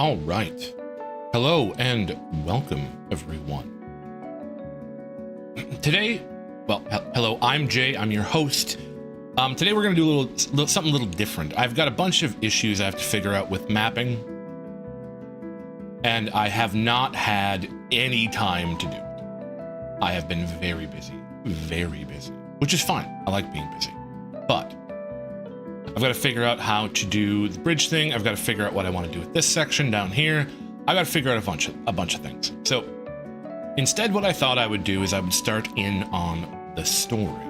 All right. Hello and welcome, everyone. Today, well, hello, I'm Jay. I'm your host. Today we're going to do something a little different. I've got a bunch of issues I have to figure out with mapping, and I have not had any time to do it. I have been very busy, which is fine. I like being busy, but I've got to figure out how to do the bridge thing. I've got to figure out what I want to do with this section down here. I've got to figure out a bunch of things. So instead, what I thought I would do is I would start in on the story.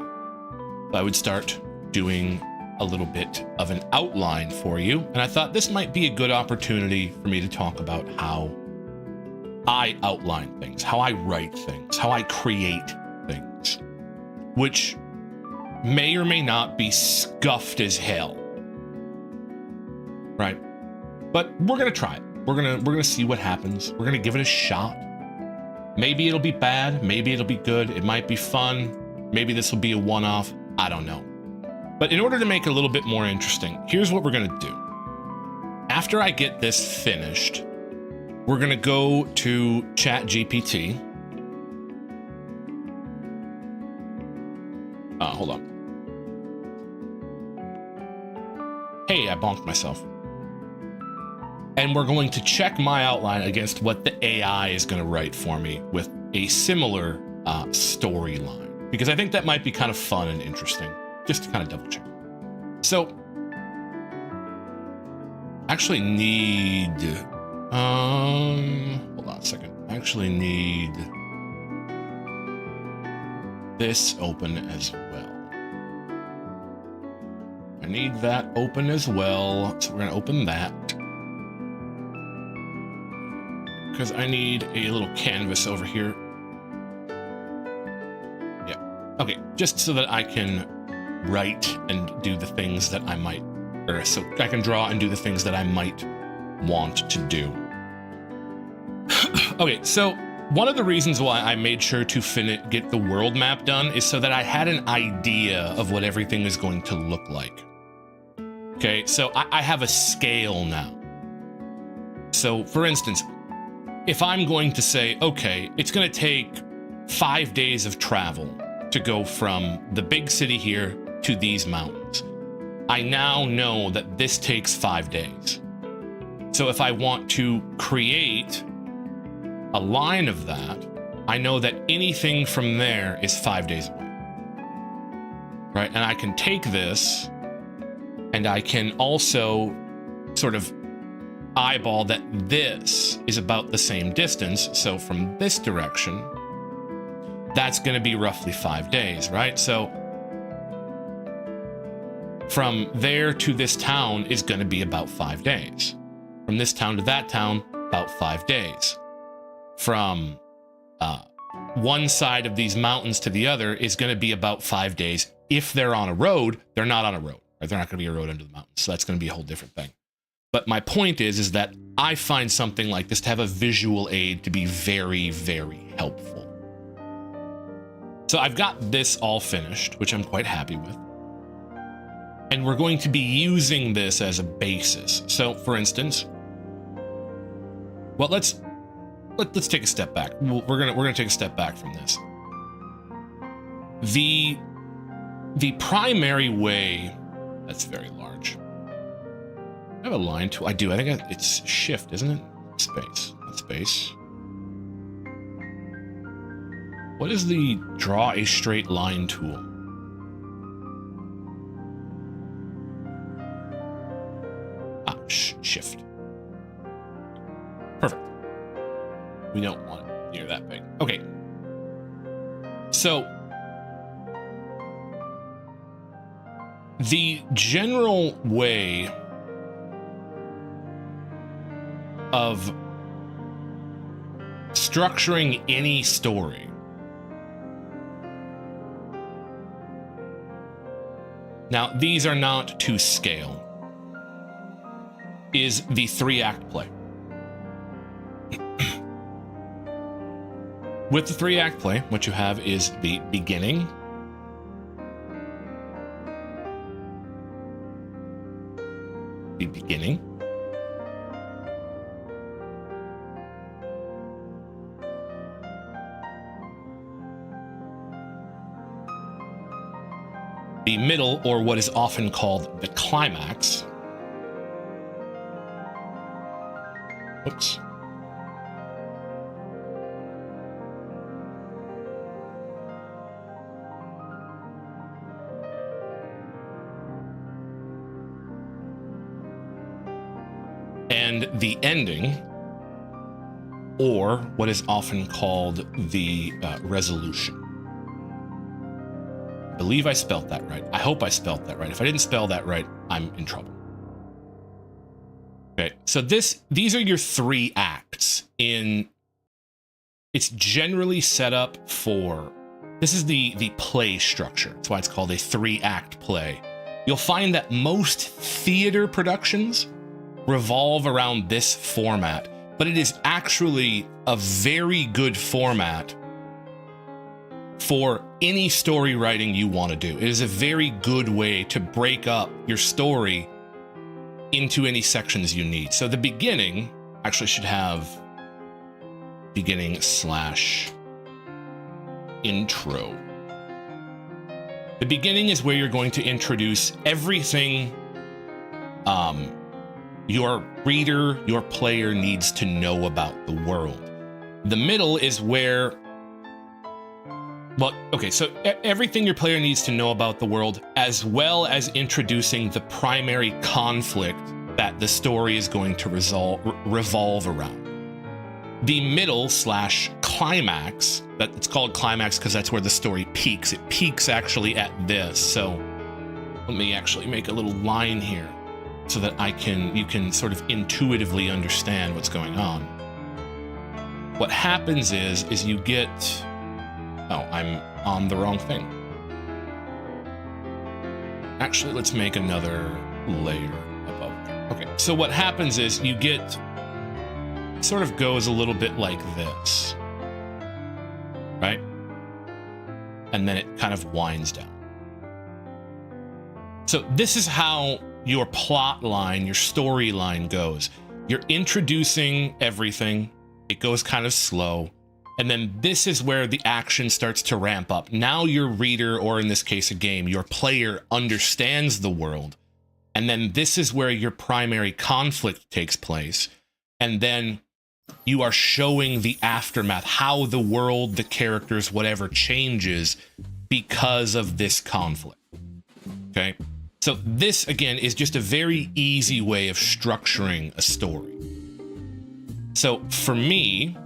I would start doing a little bit of an outline for you. And I thought this might be a good opportunity for me to talk about how I outline things, how I write things, how I create things, which may or may not be scuffed as hell, right? But we're gonna try it. We're gonna see what happens. We're gonna give it a shot. Maybe it'll be bad. Maybe it'll be good. It might be fun. Maybe this will be a one-off. I don't know. But in order to make it a little bit more interesting, here's what we're gonna do. After I get this finished, we're gonna go to ChatGPT. Hold on. Hey, I bonked myself. And we're going to check my outline against what the AI is going to write for me with a similar storyline, because I think that might be kind of fun and interesting, just to kind of double check. So, actually need, hold on a second. I actually need this open as well. I need that open as well. So we're going to open that, because I need a little canvas over here. Yeah. Okay. Just so that I can write and do the things that I might, or so I can draw and do the things that I might want to do. Okay. So one of the reasons why I made sure to get the world map done is so that I had an idea of what everything is going to look like. Okay, so I have a scale now. So for instance, if I'm going to say, okay, it's going to take 5 days of travel to go from the big city here to these mountains, I now know that this takes 5 days. So if I want to create a line of that, I know that anything from there is 5 days away, right? And I can take this and I can also sort of eyeball that this is about the same distance. So from this direction, that's going to be roughly 5 days, right? So from there to this town is going to be about 5 days. From this town to that town, about 5 days. From one side of these mountains to the other is going to be about 5 days. If they're on a road, they're not on a road. Right? They're not going to be a road under the mountains. So that's going to be a whole different thing. But my point is that I find something like this to have a visual aid to be very, very helpful. So I've got this all finished, which I'm quite happy with. And we're going to be using this as a basis. So for instance, well, let's take a step back. We're gonna take a step back from this. The primary way, that's very large. I have a line tool. I do. I think it's shift, isn't it? Space. Not space. What is the draw a straight line tool? Shift. Perfect. We don't want it near that big. Okay. So the general way of structuring any story now, these are not to scale, is the 3-act play. With the 3-act play, what you have is the beginning, the middle, or what is often called the climax. Oops. And the ending, or what is often called the resolution. I believe I spelled that right. I hope I spelled that right. If I didn't spell that right, I'm in trouble. Okay, so these are your 3 acts in. It's generally set up for, this is the play structure. That's why it's called a 3-act play. You'll find that most theater productions revolve around this format, but it is actually a very good format for any story writing you want to do. It is a very good way to break up your story into any sections you need. So the beginning actually should have beginning / intro. The beginning is where you're going to introduce everything your reader, your player needs to know about the world. The middle is where, well, okay, so everything your player needs to know about the world, as well as introducing the primary conflict that the story is going to revolve around. The middle / climax, that it's called climax because that's where the story peaks. It peaks actually at this. So let me actually make a little line here so that you can sort of intuitively understand what's going on. What happens is you get, oh, I'm on the wrong thing. Actually, let's make another layer above. Okay, so what happens is you get, sort of goes a little bit like this, right? And then it kind of winds down. So this is how your plot line, your storyline goes. You're introducing everything. It goes kind of slow. And then this is where the action starts to ramp up. Now your reader, or in this case a game, your player understands the world. And then this is where your primary conflict takes place. And then you are showing the aftermath, how the world, the characters, whatever changes because of this conflict. Okay? So this, again, is just a very easy way of structuring a story. So for me,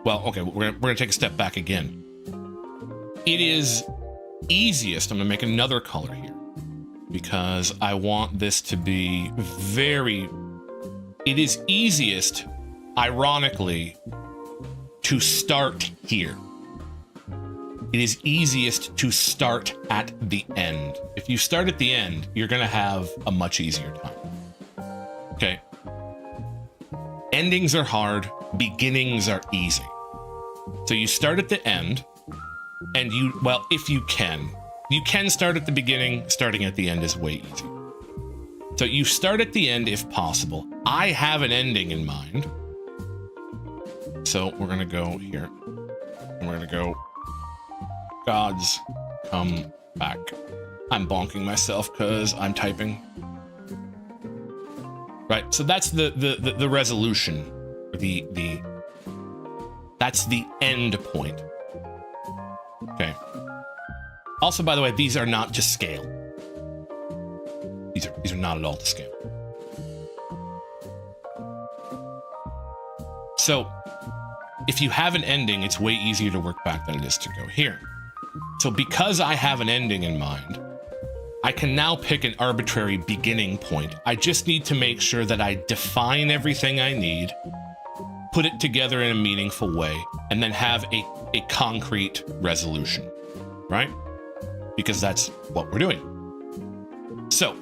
well, okay, we're gonna take a step back again. It is easiest, I'm gonna make another color here because I want this to be very, it is easiest, ironically, to start here. It is easiest to start at the end. If you start at the end, you're gonna have a much easier time. Okay. Endings are hard, beginnings are easy. So you start at the end, and well, if you can start at the beginning. Starting at the end is way easier. So you start at the end if possible. I have an ending in mind. So we're gonna go here, and we're gonna go gods come back. I'm bonking myself because I'm typing. Right, so that's the resolution, that's the end point. Okay. Also, by the way, these are not to scale. These are not at all to scale. So if you have an ending, it's way easier to work back than it is to go here. So because I have an ending in mind, I can now pick an arbitrary beginning point. I just need to make sure that I define everything I need, put it together in a meaningful way, and then have a concrete resolution, right? Because that's what we're doing. So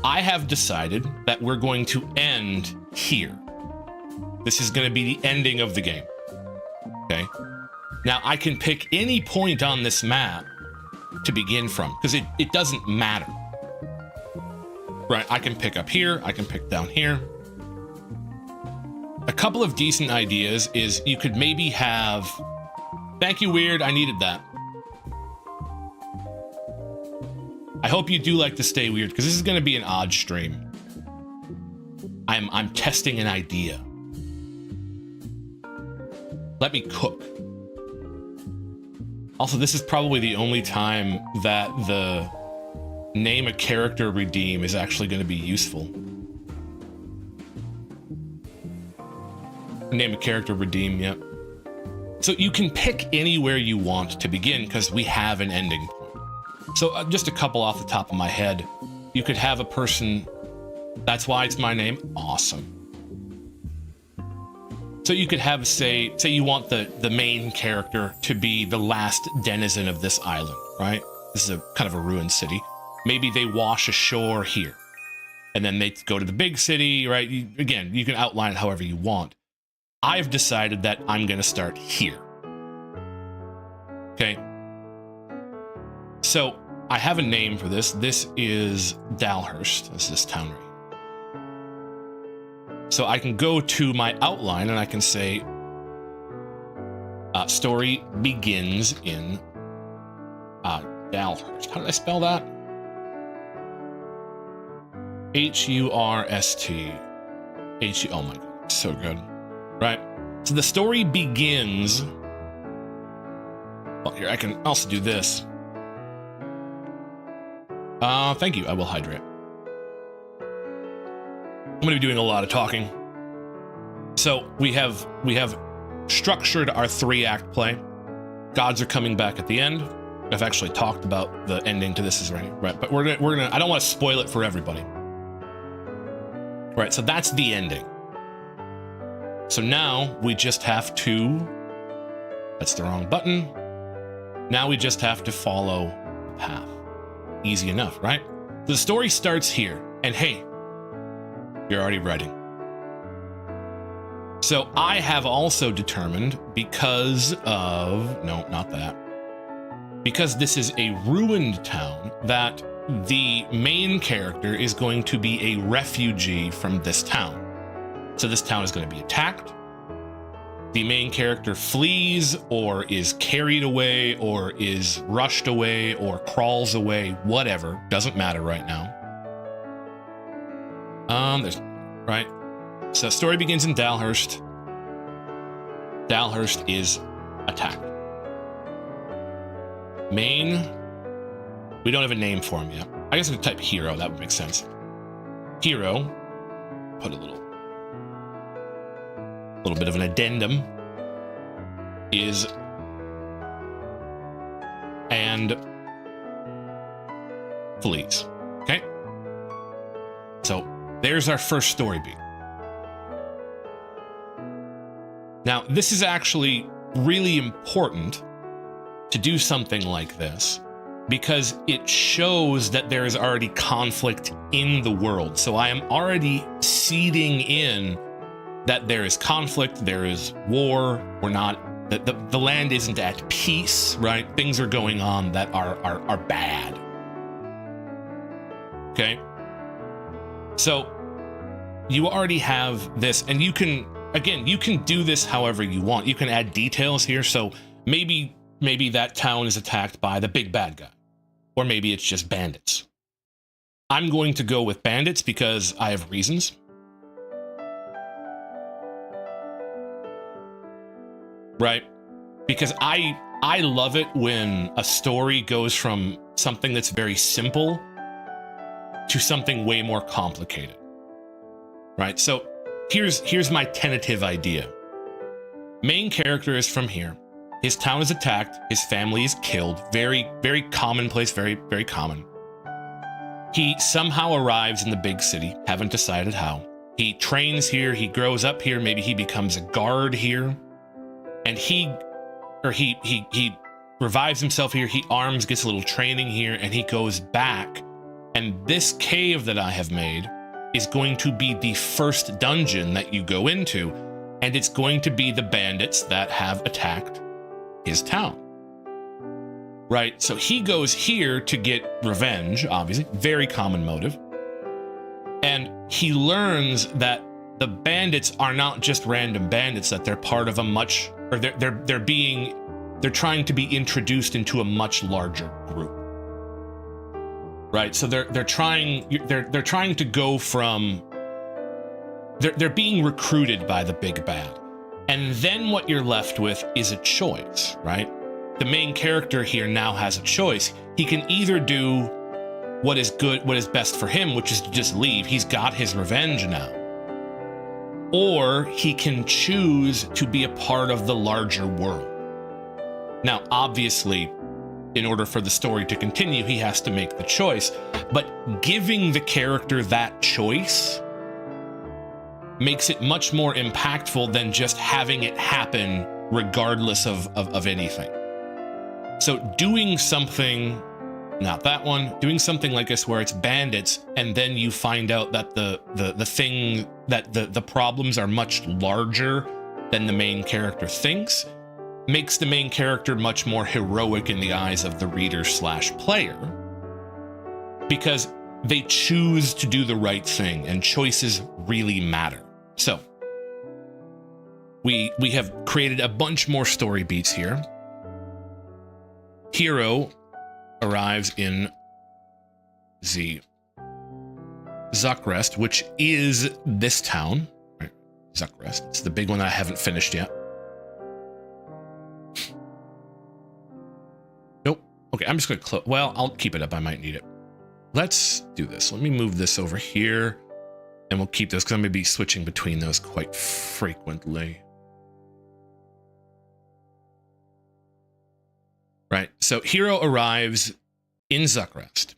I have decided that we're going to end here. This is going to be the ending of the game. Okay. Now I can pick any point on this map to begin from, because it doesn't matter. Right? I can pick up here, I can pick down here. A couple of decent ideas is you could maybe have, thank you, Weird, I needed that. I hope you do like to stay weird, because this is going to be an odd stream. I'm testing an idea. Let me cook. Also, this is probably the only time that the name a character redeem is actually going to be useful. Name a character redeem, yep. So you can pick anywhere you want to begin, because we have an ending point. So just a couple off the top of my head. You could have a person, that's why it's my name, awesome. So you could have, say you want the main character to be the last denizen of this island, right? This is a kind of a ruined city. Maybe they wash ashore here, and then they go to the big city, right? Again, you can outline it however you want. I've decided that I'm going to start here. Okay. So I have a name for this. This is Dalhurst. This is this town right here. So I can go to my outline and I can say, story begins in Dalhurst. How did I spell that? H-U-R-S-T. Oh my God, so good. Right? So the story begins. Well, here, I can also do this. Thank you, I will hydrate. I'm going to be doing a lot of talking. So we have structured our 3-act play. Gods are coming back at the end. I've actually talked about the ending to this already, right? But we're gonna. I don't want to spoil it for everybody. Right. So that's the ending. So now we just have to. That's the wrong button. Now we just have to follow the path. Easy enough, right? The story starts here, and hey, you're already writing. So I have also determined, because of, no, not that, because this is a ruined town, that the main character is going to be a refugee from this town. So this town is going to be attacked. The main character flees, or is carried away, or is rushed away, or crawls away, whatever, doesn't matter right now. Right. So story begins in Dalhurst. Dalhurst is attacked. Main, we don't have a name for him yet. I guess I could type hero, that would make sense. Hero, put a little bit of an addendum, is and flees. Okay? So there's our first story beat. Now, this is actually really important to do something like this, because it shows that there is already conflict in the world. So I am already seeding in that there is conflict, there is war, we're not, the land isn't at peace, right? Things are going on that are bad. Okay? So you already have this, and you can, again, you can do this however you want. You can add details here. So maybe that town is attacked by the big bad guy, or maybe it's just bandits. I'm going to go with bandits because I have reasons. Right? Because I love it when a story goes from something that's very simple to something way more complicated. Right? So here's my tentative idea. Main character is from here. His town is attacked. His family is killed. Very, very commonplace. Very, very common. He somehow arrives in the big city. Haven't decided how. He trains here. He grows up here. Maybe he becomes a guard here. And he revives himself here. He arms, gets a little training here, and he goes back. And this cave that I have made is going to be the first dungeon that you go into. And it's going to be the bandits that have attacked his town. Right? So he goes here to get revenge, obviously. Very common motive. And he learns that the bandits are not just random bandits, that they're part of a much, or they're trying to be introduced into a much larger group. right? So they're trying to go from they're being recruited by the big bad, and then what you're left with is a choice, right? The main character here now has a choice. He can either do what is good, what is best for him, which is to just leave. He's got his revenge now. Or he can choose to be a part of the larger world. Now, obviously, in order for the story to continue, he has to make the choice. But giving the character that choice makes it much more impactful than just having it happen regardless of anything. So doing something, not that one, doing something like this where it's bandits, and then you find out that the thing, that the problems are much larger than the main character thinks, makes the main character much more heroic in the eyes of the reader/player, because they choose to do the right thing, and choices really matter. So we have created a bunch more story beats here. Hero arrives in the Zuckrest, which is this town. Right? Zuckrest. It's the big one that I haven't finished yet. Nope. Okay, I'm just going to close. Well, I'll keep it up. I might need it. Let's do this. Let me move this over here, and we'll keep this because I'm going to be switching between those quite frequently. Right, so Hero arrives in Zuckrest,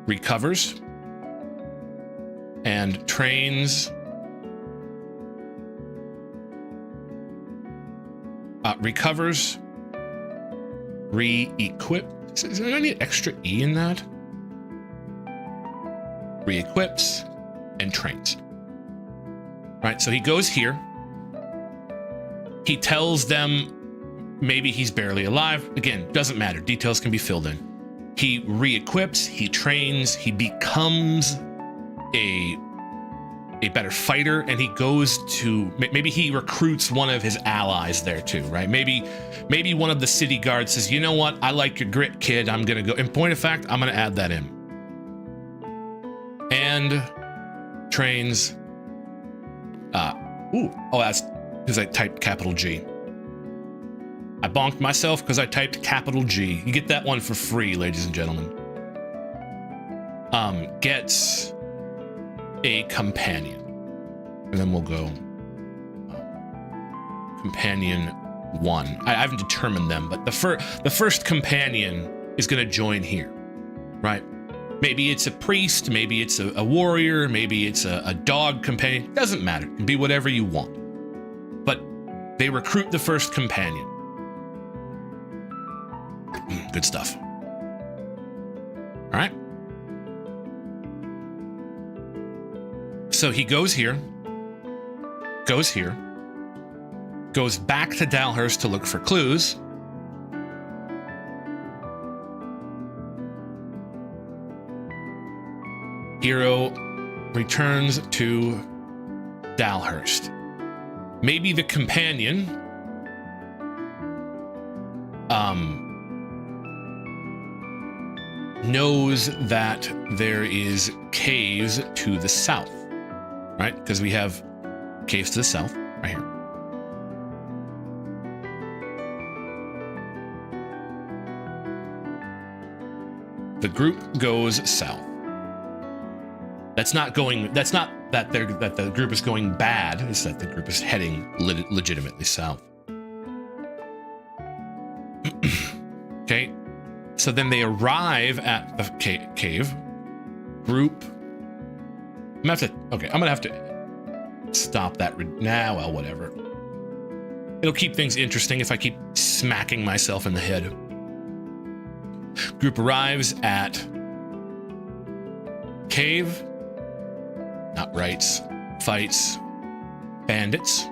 recovers, and trains, recovers, re-equip. Is there any extra E in that? Re-equips and trains. Right, so he goes here. He tells them maybe he's barely alive. Again, doesn't matter. Details can be filled in. He re-equips, he trains, he becomes a better fighter, and he goes to, maybe he recruits one of his allies there too, right? Maybe one of the city guards says, you know what? I like your grit, kid. I'm going to go. In point of fact, I'm going to add that in. And trains. That's because I typed capital G. I bonked myself because I typed capital G. You get that one for free, ladies and gentlemen. Gets a companion. And then we'll go companion 1. I haven't determined them, but the first companion is going to join here, right? Maybe it's a priest, maybe it's a warrior, maybe it's a dog companion. Doesn't matter. It can be whatever you want. But they recruit the first companion. Good stuff. All right. So he goes here, goes back to Dalhurst to look for clues. Hero returns to Dalhurst. Maybe the companion knows that there is caves to the south, right? Because we have caves to the south right here. The group goes south. That's not that the group is going bad, it's that the group is heading legitimately south. Okay, so then they arrive at the cave. Group. I'm gonna have to stop that. Well, whatever. It'll keep things interesting if I keep smacking myself in the head. Group arrives at cave. Not rights. Fights bandits.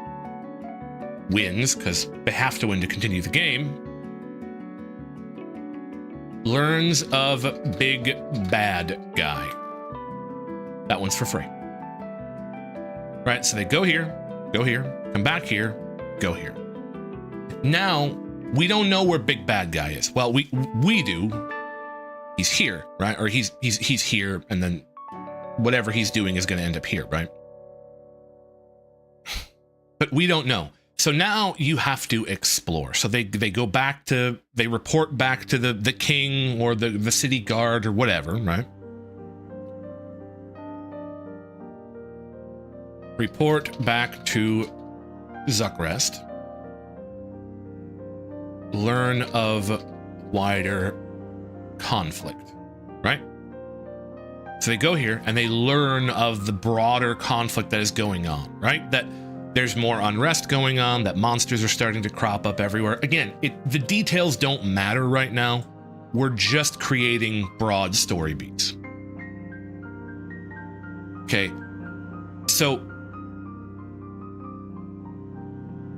Wins, because they have to win to continue the game. Learns of big bad guy. That one's for free. Right, so they go here, come back here, go here. Now, We don't know where Big Bad Guy is. Well, we do. He's here, right? Or he's here, and then whatever he's doing is going to end up here, right? But we don't know. So now you have to explore. So they go back to, they report back to the king or the city guard or whatever, right? Report back to Zuckrest. Learn of wider conflict, right? So they go here and they learn of the broader conflict that is going on, right? That there's more unrest going on, that monsters are starting to crop up everywhere. Again, the details don't matter right now. We're just creating broad story beats. Okay, so,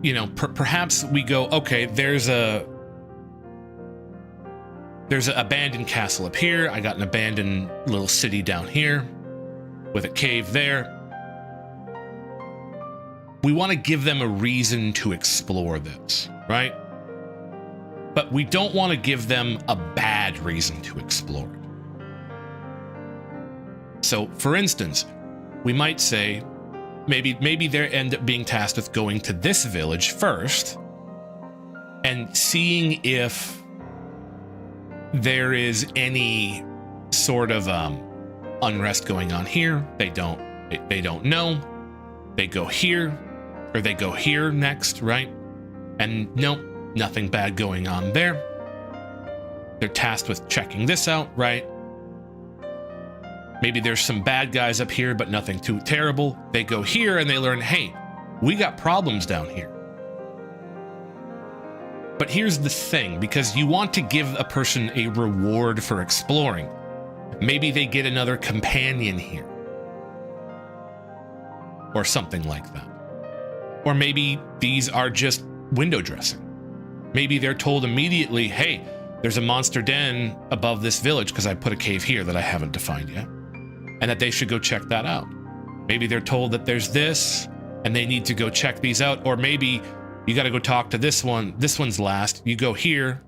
you know, perhaps we go, okay, there's an abandoned castle up here. I got an abandoned little city down here with a cave there. We want to give them a reason to explore this, right? But we don't want to give them a bad reason to explore it. So, for instance, we might say, maybe they end up being tasked with going to this village first and seeing if there is any sort of unrest going on here. They don't know. They go here, or they go here next, right? And nope, nothing bad going on there. They're tasked with checking this out, right? Maybe there's some bad guys up here, but nothing too terrible. They go here and they learn, hey, we got problems down here. But here's the thing, because you want to give a person a reward for exploring. Maybe they get another companion here. Or something like that. Or maybe these are just window dressing. Maybe they're told immediately, hey, there's a monster den above this village because I put a cave here that I haven't defined yet. And that they should go check that out. Maybe they're told that there's this and they need to go check these out. Or maybe you got to go talk to this one. This one's last. You go here.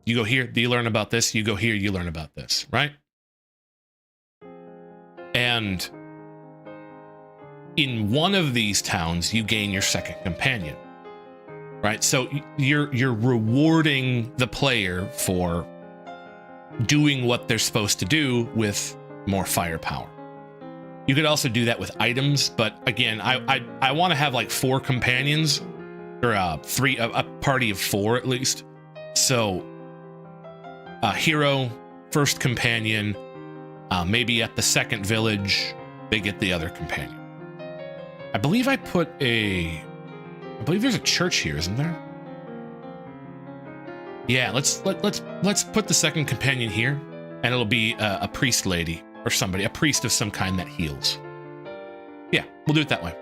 You go here. Do you learn about this? You go here. You learn about this, right? And in one of these towns, you gain your second companion, right? So you're rewarding the player for doing what they're supposed to do with more firepower. You could also do that with items, but again, I want to have like 4 companions, or a party of 4 at least. So a hero, first companion, maybe at the second village, they get the other companion. I believe there's a church here, isn't there? Yeah, let's put the second companion here, and it'll be a priest lady or somebody, a priest of some kind that heals. Yeah, we'll do it that way.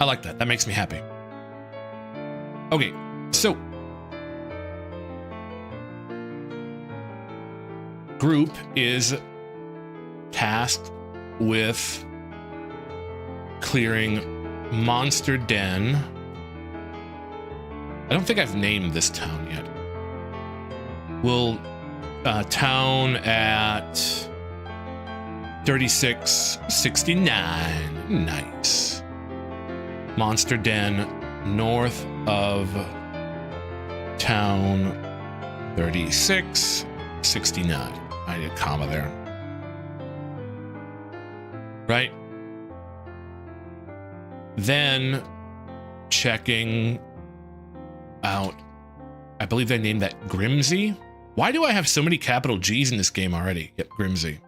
I like that. That makes me happy. Okay, so group is tasked with clearing Monster Den. I don't think I've named this town yet. We'll town at 3669. Nice. Monster Den north of town 3669. I need a comma there. Right? Then checking out, I believe they named that Grimsey. Why do I have so many capital G's in this game already? Yep, Grimsey.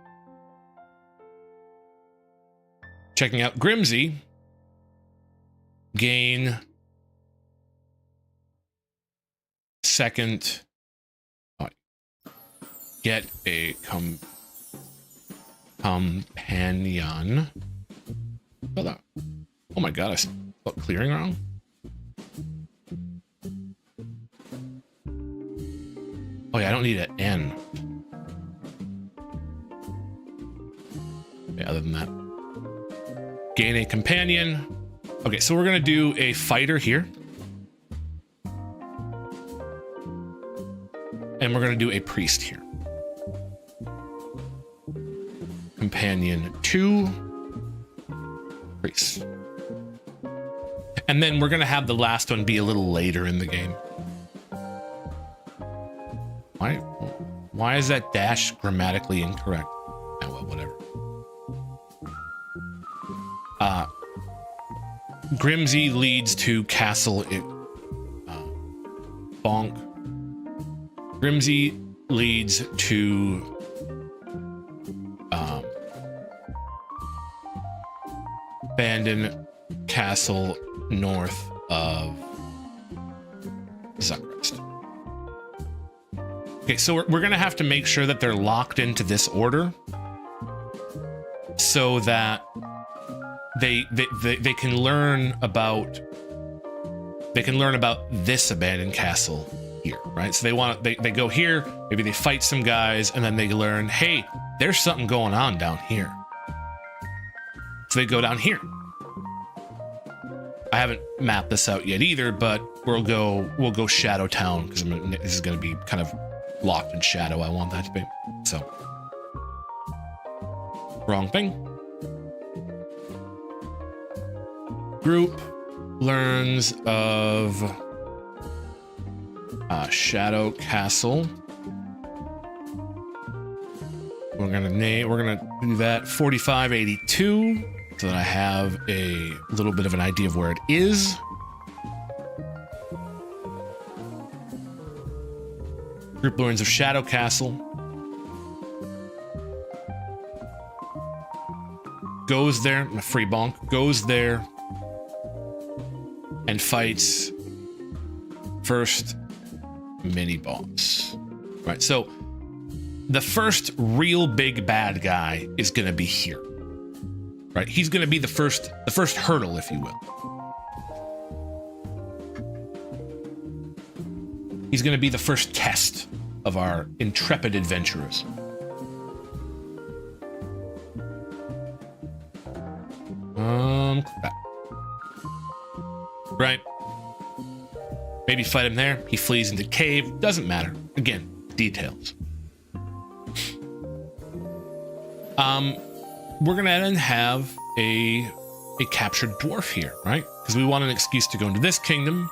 Checking out Grimsey. Gain second. Get a companion. Oh my god, I spelled clearing wrong. Oh yeah, I don't need an N. Yeah, other than that. Gain a companion. Okay, so we're gonna do a fighter here. And we're going to do a priest here. Companion 2. Priest. And then we're going to have the last one be a little later in the game. Why is that dash grammatically incorrect? Oh, well, whatever. Grimsey leads to Castle Bonk. Grimsey leads to Abandoned Castle north of Zuckrest. Okay, so we're gonna have to make sure that they're locked into this order so that they can learn about this abandoned castle here, right? So they go here, maybe they fight some guys, and then they learn, hey, there's something going on down here. So they go down here. I haven't mapped this out yet either, but we'll go Shadow Town because this is going to be kind of locked in shadow. I want that to be. So, wrong thing. Group learns of Shadow Castle. We're gonna do that 4582 so that I have a little bit of an idea of where it is. Group learns of Shadow Castle. Goes there, a free bonk, goes there and fights first mini boss. Right, so the first real big bad guy is gonna be here. Right, he's gonna be the first hurdle, if you will. He's gonna be the first test of our intrepid adventurers. Right. Maybe fight him there. He flees into cave. Doesn't matter. Again, details. We're gonna then have a captured dwarf here, right? Because we want an excuse to go into this kingdom.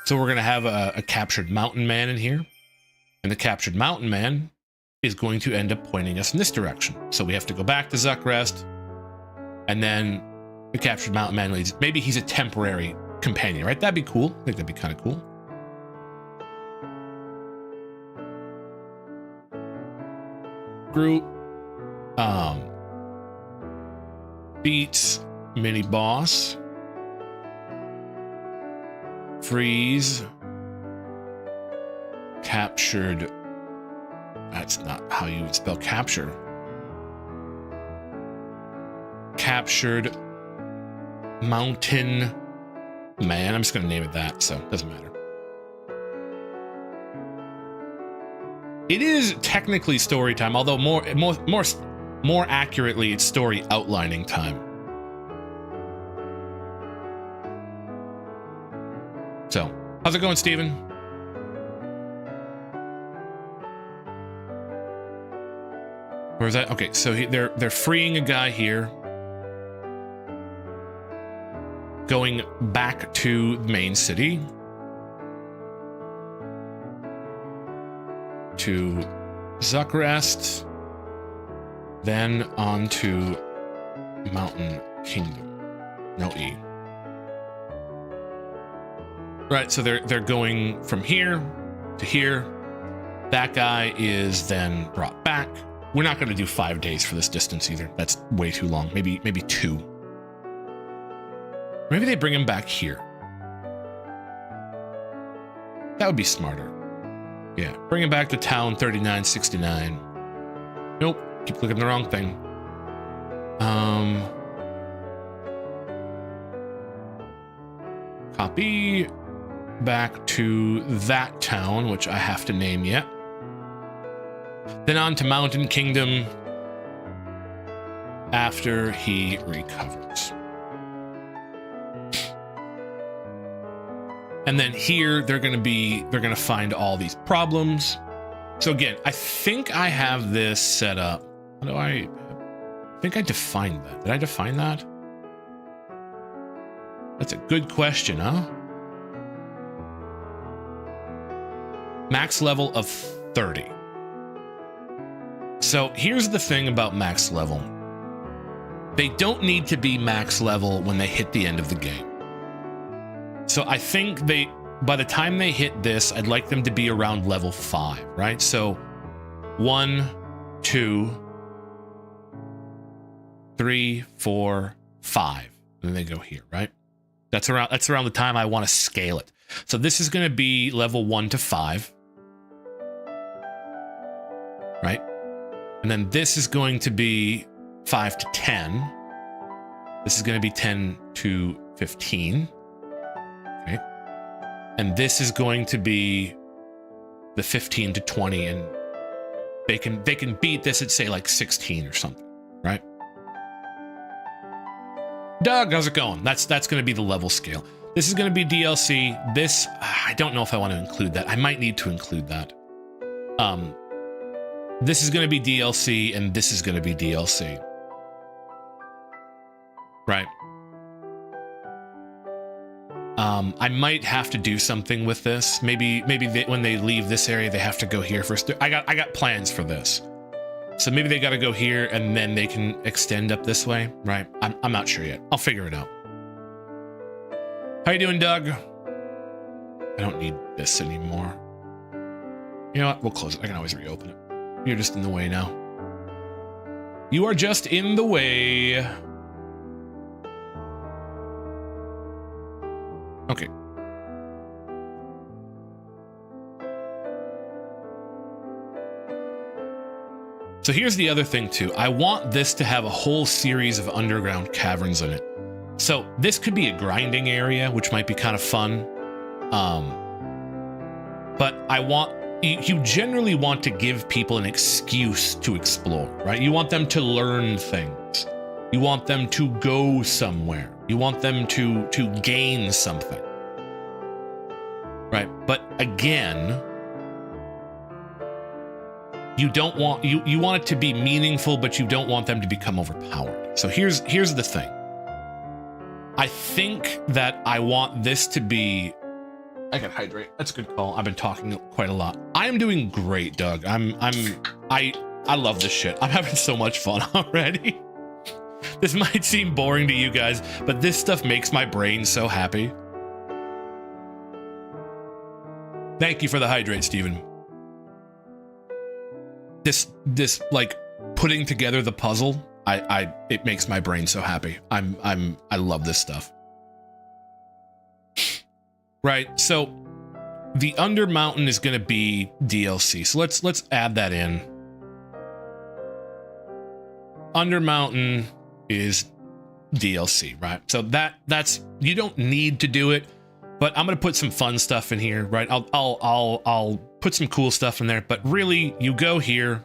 So we're gonna have a captured mountain man in here. And the captured mountain man is going to end up pointing us in this direction. So we have to go back to Zuckrest. And then the captured mountain man leads. Maybe he's a temporary companion, right? That'd be cool. I think that'd be kind of cool. Group beats mini boss. Freeze. Captured. That's not how you would spell capture. Captured mountain man. I'm just gonna name it that, so it doesn't matter. It is technically story time, although more accurately, it's story outlining time. So, how's it going, Steven? Where is that? Okay, so they're freeing a guy here, going back to the main city to Zuckrest, then on to Mountain Kingdom. No E. Right, so they're going from here to here. That guy is then brought back. We're not going to do 5 days for this distance either. That's way too long. Maybe 2. Maybe they bring him back here. That would be smarter. Yeah, bring him back to town 3969. Nope, keep looking at the wrong thing. Copy back to that town, which I have to name yet. Then on to Mountain Kingdom after he recovers. And then here they're gonna find all these problems. So again, I think I have this set up. How do I think I defined that? Did I define that? That's a good question, huh? Max level of 30. So here's the thing about max level. They don't need to be max level when they hit the end of the game. So I think by the time they hit this, I'd like them to be around level 5, right? So 1, 2, 3, 4, 5. And then they go here, right? That's around the time I want to scale it. So this is going to be level 1 to 5. Right? And then this is going to be 5 to 10. This is going to be 10 to 15. Okay. And this is going to be the 15 to 20, and they can beat this at, say, like 16 or something, right? Doug, how's it going? That's going to be the level scale. This is going to be DLC. This, I don't know if I want to include that. I might need to include that. This is going to be DLC, and this is going to be DLC. Right. I might have to do something with this. Maybe when they leave this area, they have to go here first. I got plans for this. So maybe they got to go here, and then they can extend up this way, right? I'm not sure yet. I'll figure it out. How you doing, Doug? I don't need this anymore. You know what? We'll close it. I can always reopen it. You're just in the way now. You are just in the way. Okay. So here's the other thing too. I want this to have a whole series of underground caverns in it. So this could be a grinding area, which might be kind of fun. But you generally want to give people an excuse to explore, right? You want them to learn things. You want them to go somewhere. You want them to gain something, right? But again, you don't want you want it to be meaningful, but you don't want them to become overpowered. So here's the thing. I think that I want this to be. I can hydrate. That's a good call. I've been talking quite a lot. I am doing great, Doug. I love this shit. I'm having so much fun already. This might seem boring to you guys, but this stuff makes my brain so happy. Thank you for the hydrate, Steven. This like putting together the puzzle, it makes my brain so happy. I love this stuff. Right, so the Undermountain is going to be DLC. So let's add that in. Undermountain is DLC, right? So that's you don't need to do it, but I'm going to put some fun stuff in here, right? I'll put some cool stuff in there, but really you go here.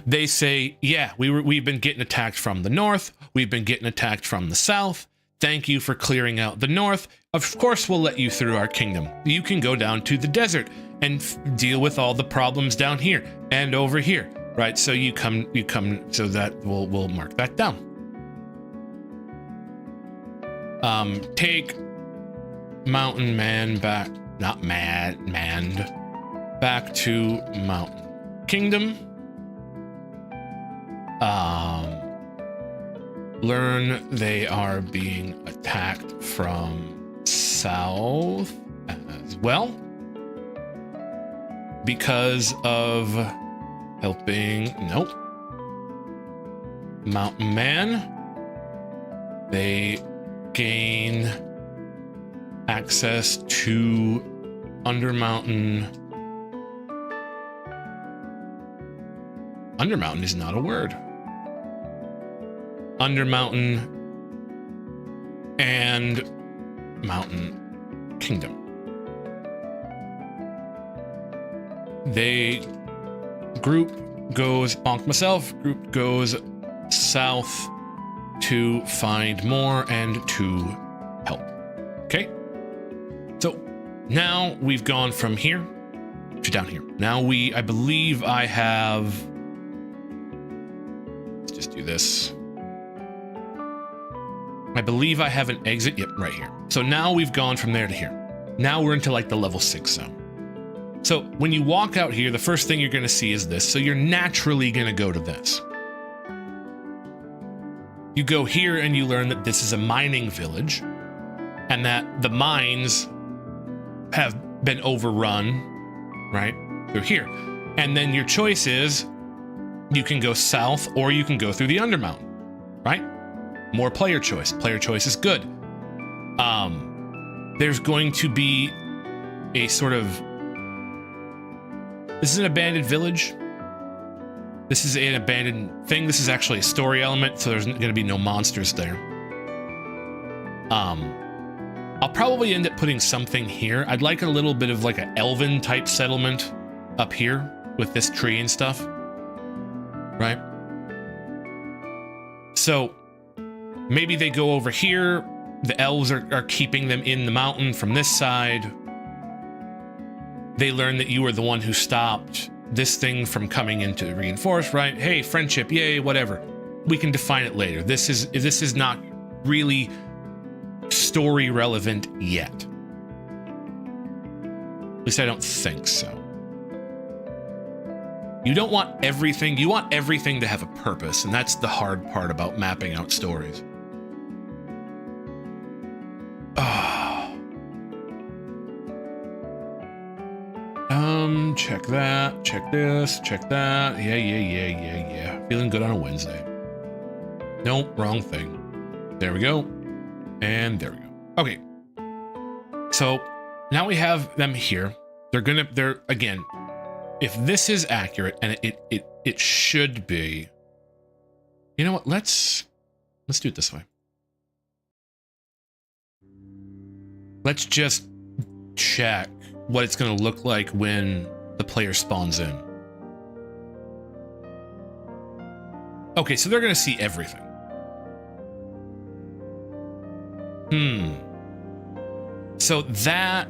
They say, yeah, we've been getting attacked from the north. We've been getting attacked from the south. Thank you for clearing out the north. Of course, we'll let you through our kingdom. You can go down to the desert and deal with all the problems down here and over here, right? So you come, so that we'll mark that down. Take Mountain Man back, not manned, back to Mountain Kingdom. Learn they are being attacked from south as well because of helping. Nope. Mountain Man. They gain access to Undermountain. Undermountain is not a word. Undermountain and Mountain Kingdom. They group goes bonk myself. Group goes south to find more and to help. Okay. So now we've gone from here to down here. Now I believe I have, let's just do this. I believe I have an exit, yep, right here. So now we've gone from there to here. Now we're into like the level 6 zone. So when you walk out here, the first thing you're gonna see is this. So you're naturally gonna go to this. You go here and you learn that this is a mining village and that the mines have been overrun, right? Through here. And then your choice is you can go south or you can go through the Undermountain, right? More player choice. Player choice is good. There's going to be a sort of, this is an abandoned village. This is an abandoned thing. This is actually a story element, so there's going to be no monsters there. I'll probably end up putting something here. I'd like a little bit of like an elven type settlement up here with this tree and stuff, right? So maybe they go over here. The elves are keeping them in the mountain from this side. They learn that you were the one who stopped this thing from coming into reinforce, right? Hey, friendship, yay, whatever. We can define it later. This is not really story relevant yet. At least I don't think so. You don't want everything, you want everything to have a purpose, and that's the hard part about mapping out stories. Check that, check this, check that. Yeah. Feeling good on a Wednesday. Nope, wrong thing. There we go. And there we go. Okay. So now we have them here. They're again, if this is accurate, and it should be, you know what? Let's do it this way. Let's just check what it's going to look like when the player spawns in. Okay, so they're going to see everything. So that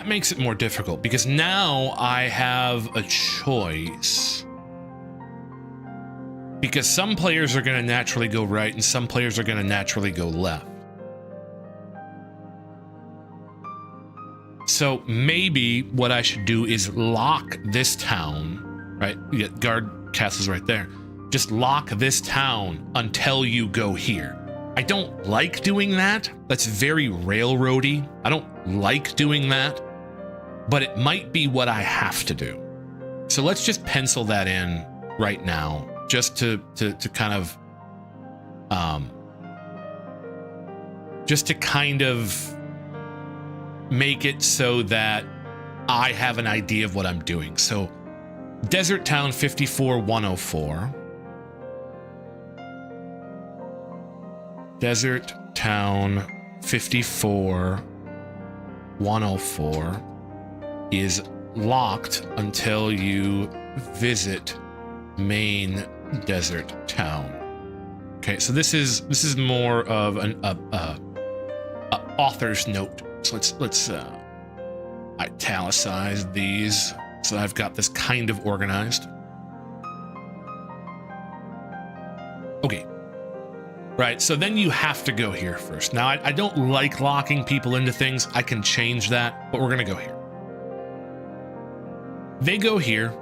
makes it more difficult because now I have a choice. Because some players are going to naturally go right and some players are going to naturally go left. So maybe what I should do is lock this town, right? You get guard castles right there. Just lock this town until you go here. I don't like doing that. That's very railroady. I don't like doing that, but it might be what I have to do. So let's just pencil that in right now, just to kind of, just to kind of make it so that I have an idea of what I'm doing. So Desert Town 54104. Desert Town 54104 is locked until you visit main Desert Town. Okay, so this is more of an author's note. So let's italicize these so I've got this kind of organized. Okay. Right, so then you have to go here first. Now, I don't like locking people into things. I can change that, but we're gonna go here. They go here.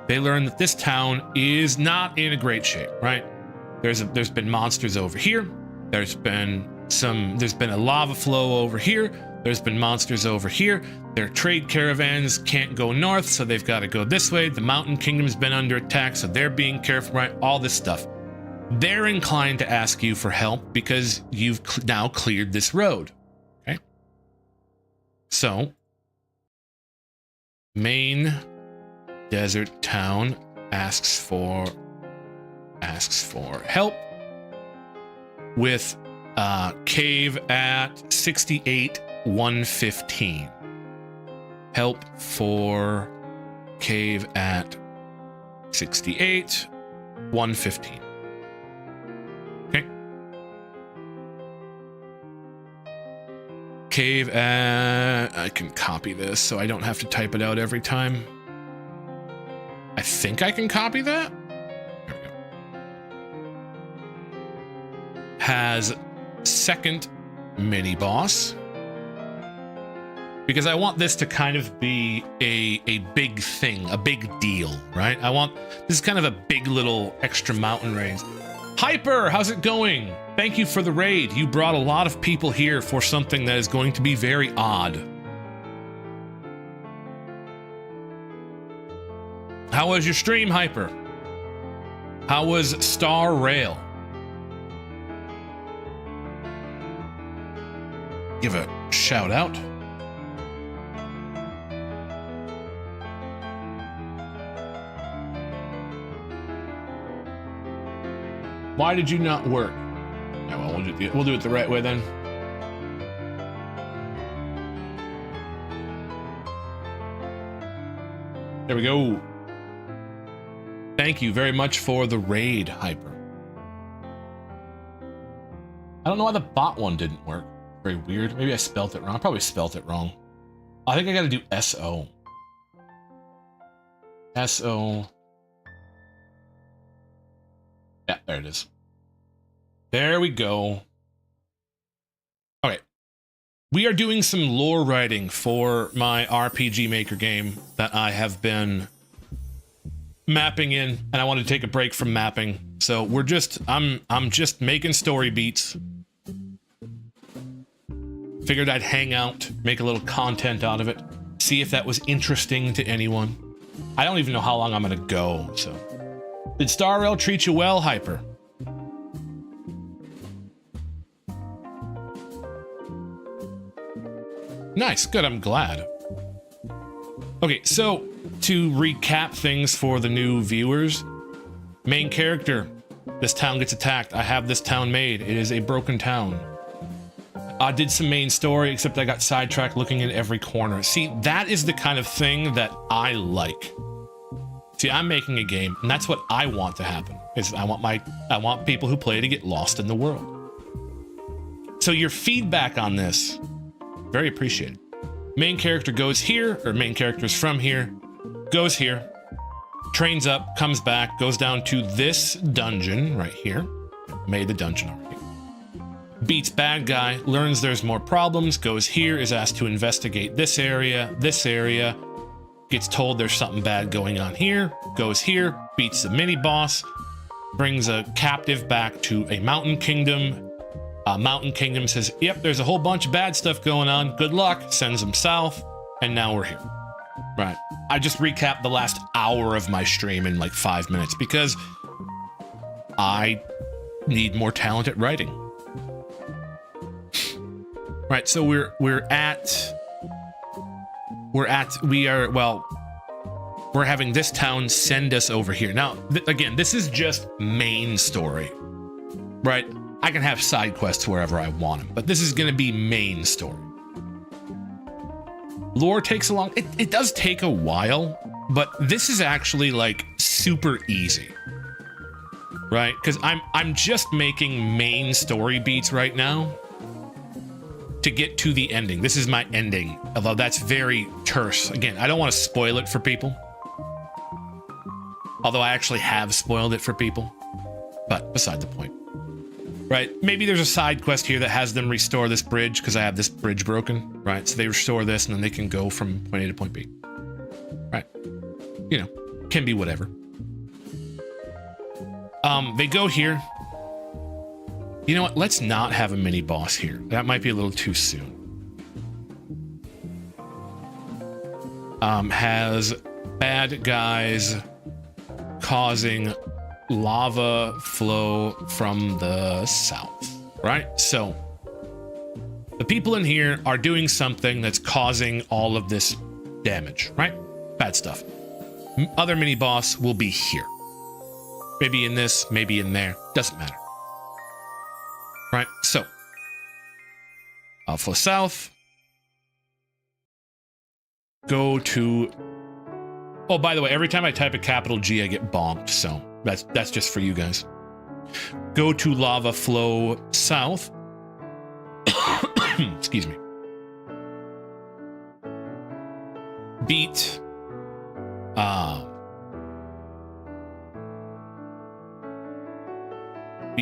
They learn that this town is not in a great shape, right? There's been monsters over here. There's been a lava flow over here. There's been monsters over here. Their trade caravans can't go north, so they've got to go this way. The Mountain Kingdom's been under attack, so they're being careful, right? All this stuff. They're inclined to ask you for help because you've now cleared this road. Okay. So, main Desert Town asks for help with cave at 68,115. Help for cave at 68,115. Okay. Cave at... I can copy this so I don't have to type it out every time. I think I can copy that. There we go. Has second mini boss. Because I want this to kind of be a big thing, a big deal, right? This is kind of a big little extra mountain range. Hyper, how's it going? Thank you for the raid. You brought a lot of people here for something that is going to be very odd. How was your stream, Hyper? How was Star Rail? Give a shout out. Why did you not work? Yeah, well, we'll do it the right way then. There we go. Thank you very much for the raid, Hyper. I don't know why the bot one didn't work. Very weird. Maybe I spelt it wrong. I probably spelt it wrong. I think I gotta do SO. SO. Yeah, there it is. There we go. Okay. We are doing some lore writing for my RPG Maker game that I have been mapping in, and I wanted to take a break from mapping. So we're just, I'm just making story beats. Figured I'd hang out, make a little content out of it, see if that was interesting to anyone. I don't even know how long I'm gonna go, so. Did Star Rail treat you well, Hyper? Nice, good, I'm glad. Okay, so to recap things for the new viewers, main character, this town gets attacked. I have this town made. It is a broken town. I did some main story, except I got sidetracked looking in every corner. See, that is the kind of thing that I like. See, I'm making a game, and that's what I want to happen. Is I want people who play to get lost in the world. So your feedback on this, very appreciated. Main character goes here, or main character's from here, goes here, trains up, comes back, goes down to this dungeon right here. Made the dungeon already. Beats bad guy, learns there's more problems, goes here, is asked to investigate this area, gets told there's something bad going on here, goes here, beats the mini boss, brings a captive back to a mountain kingdom. Mountain Kingdom says, yep, there's a whole bunch of bad stuff going on. Good luck. Sends them south. And now we're here. Right. I just recapped the last hour of my stream in like 5 minutes because I need more talent at writing. Right. So we're having this town send us over here. Now, again, this is just main story, right? I can have side quests wherever I want them, but this is going to be main story. Lore takes a long... It does take a while, but this is actually, like, super easy. Right? Because I'm just making main story beats right now to get to the ending. This is my ending, although that's very terse. Again, I don't want to spoil it for people. Although I actually have spoiled it for people. But beside the point. Right, maybe there's a side quest here that has them restore this bridge because I have this bridge broken, right? So they restore this and then they can go from point A to point B. Right, you know, can be whatever. They go here. You know what, let's not have a mini boss here. That might be a little too soon. Has bad guys causing lava flow from the south, right? So the people in here are doing something that's causing all of this damage, right? Bad stuff. Other mini boss will be here. Maybe in this, maybe in there, doesn't matter. Right, so I'll flow south. Go to, oh, by the way, every time I type a capital G, I get bonked, so that's just for you guys. Go to lava flow south. Excuse me. beat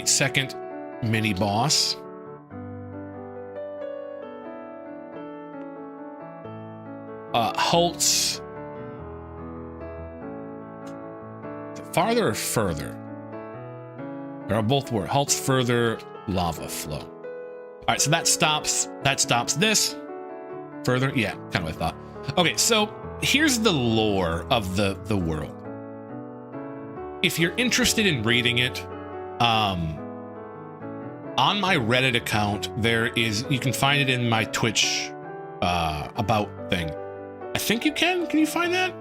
second mini boss. Halt's farther or further? They're both were Halt's further lava flow. All right, so that stops this. Further, yeah, kind of what I thought. Okay, so here's the lore of the world. If you're interested in reading it, on my Reddit account, you can find it in my Twitch about thing. I think you can. Can you find that?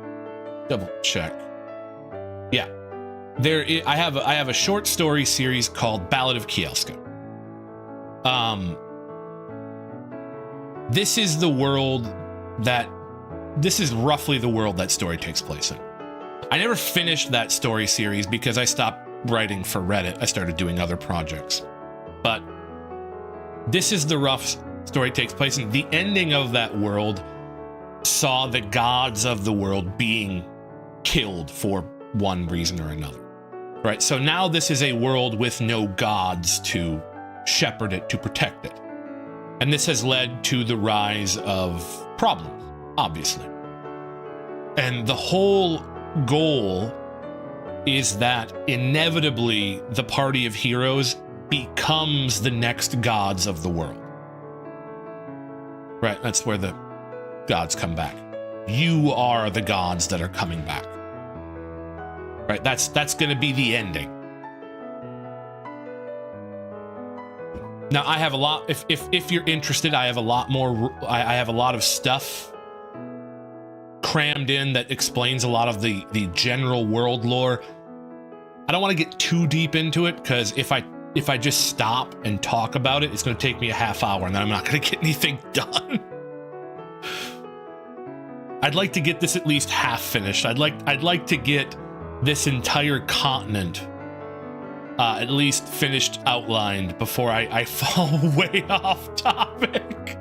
Double check. Yeah, I have a short story series called Ballad of Kielska. This is roughly the world that story takes place in. I never finished that story series because I stopped writing for Reddit. I started doing other projects. But this is the rough story takes place in. The ending of that world saw the gods of the world being killed for one reason or another. Right? So now this is a world with no gods to shepherd it, to protect it. And this has led to the rise of problems, obviously. And the whole goal is that inevitably the party of heroes becomes the next gods of the world. Right, that's where the gods come back. You are the gods that are coming back. Right, that's going to be the ending. Now I have a lot, if you're interested, I have a lot more, I have a lot of stuff crammed in that explains a lot of the general world lore. I don't want to get too deep into it because if I just stop and talk about it, it's going to take me a half hour and then I'm not going to get anything done. I'd like to get this at least half finished. I'd like to get this entire continent at least finished, outlined before I fall way off topic,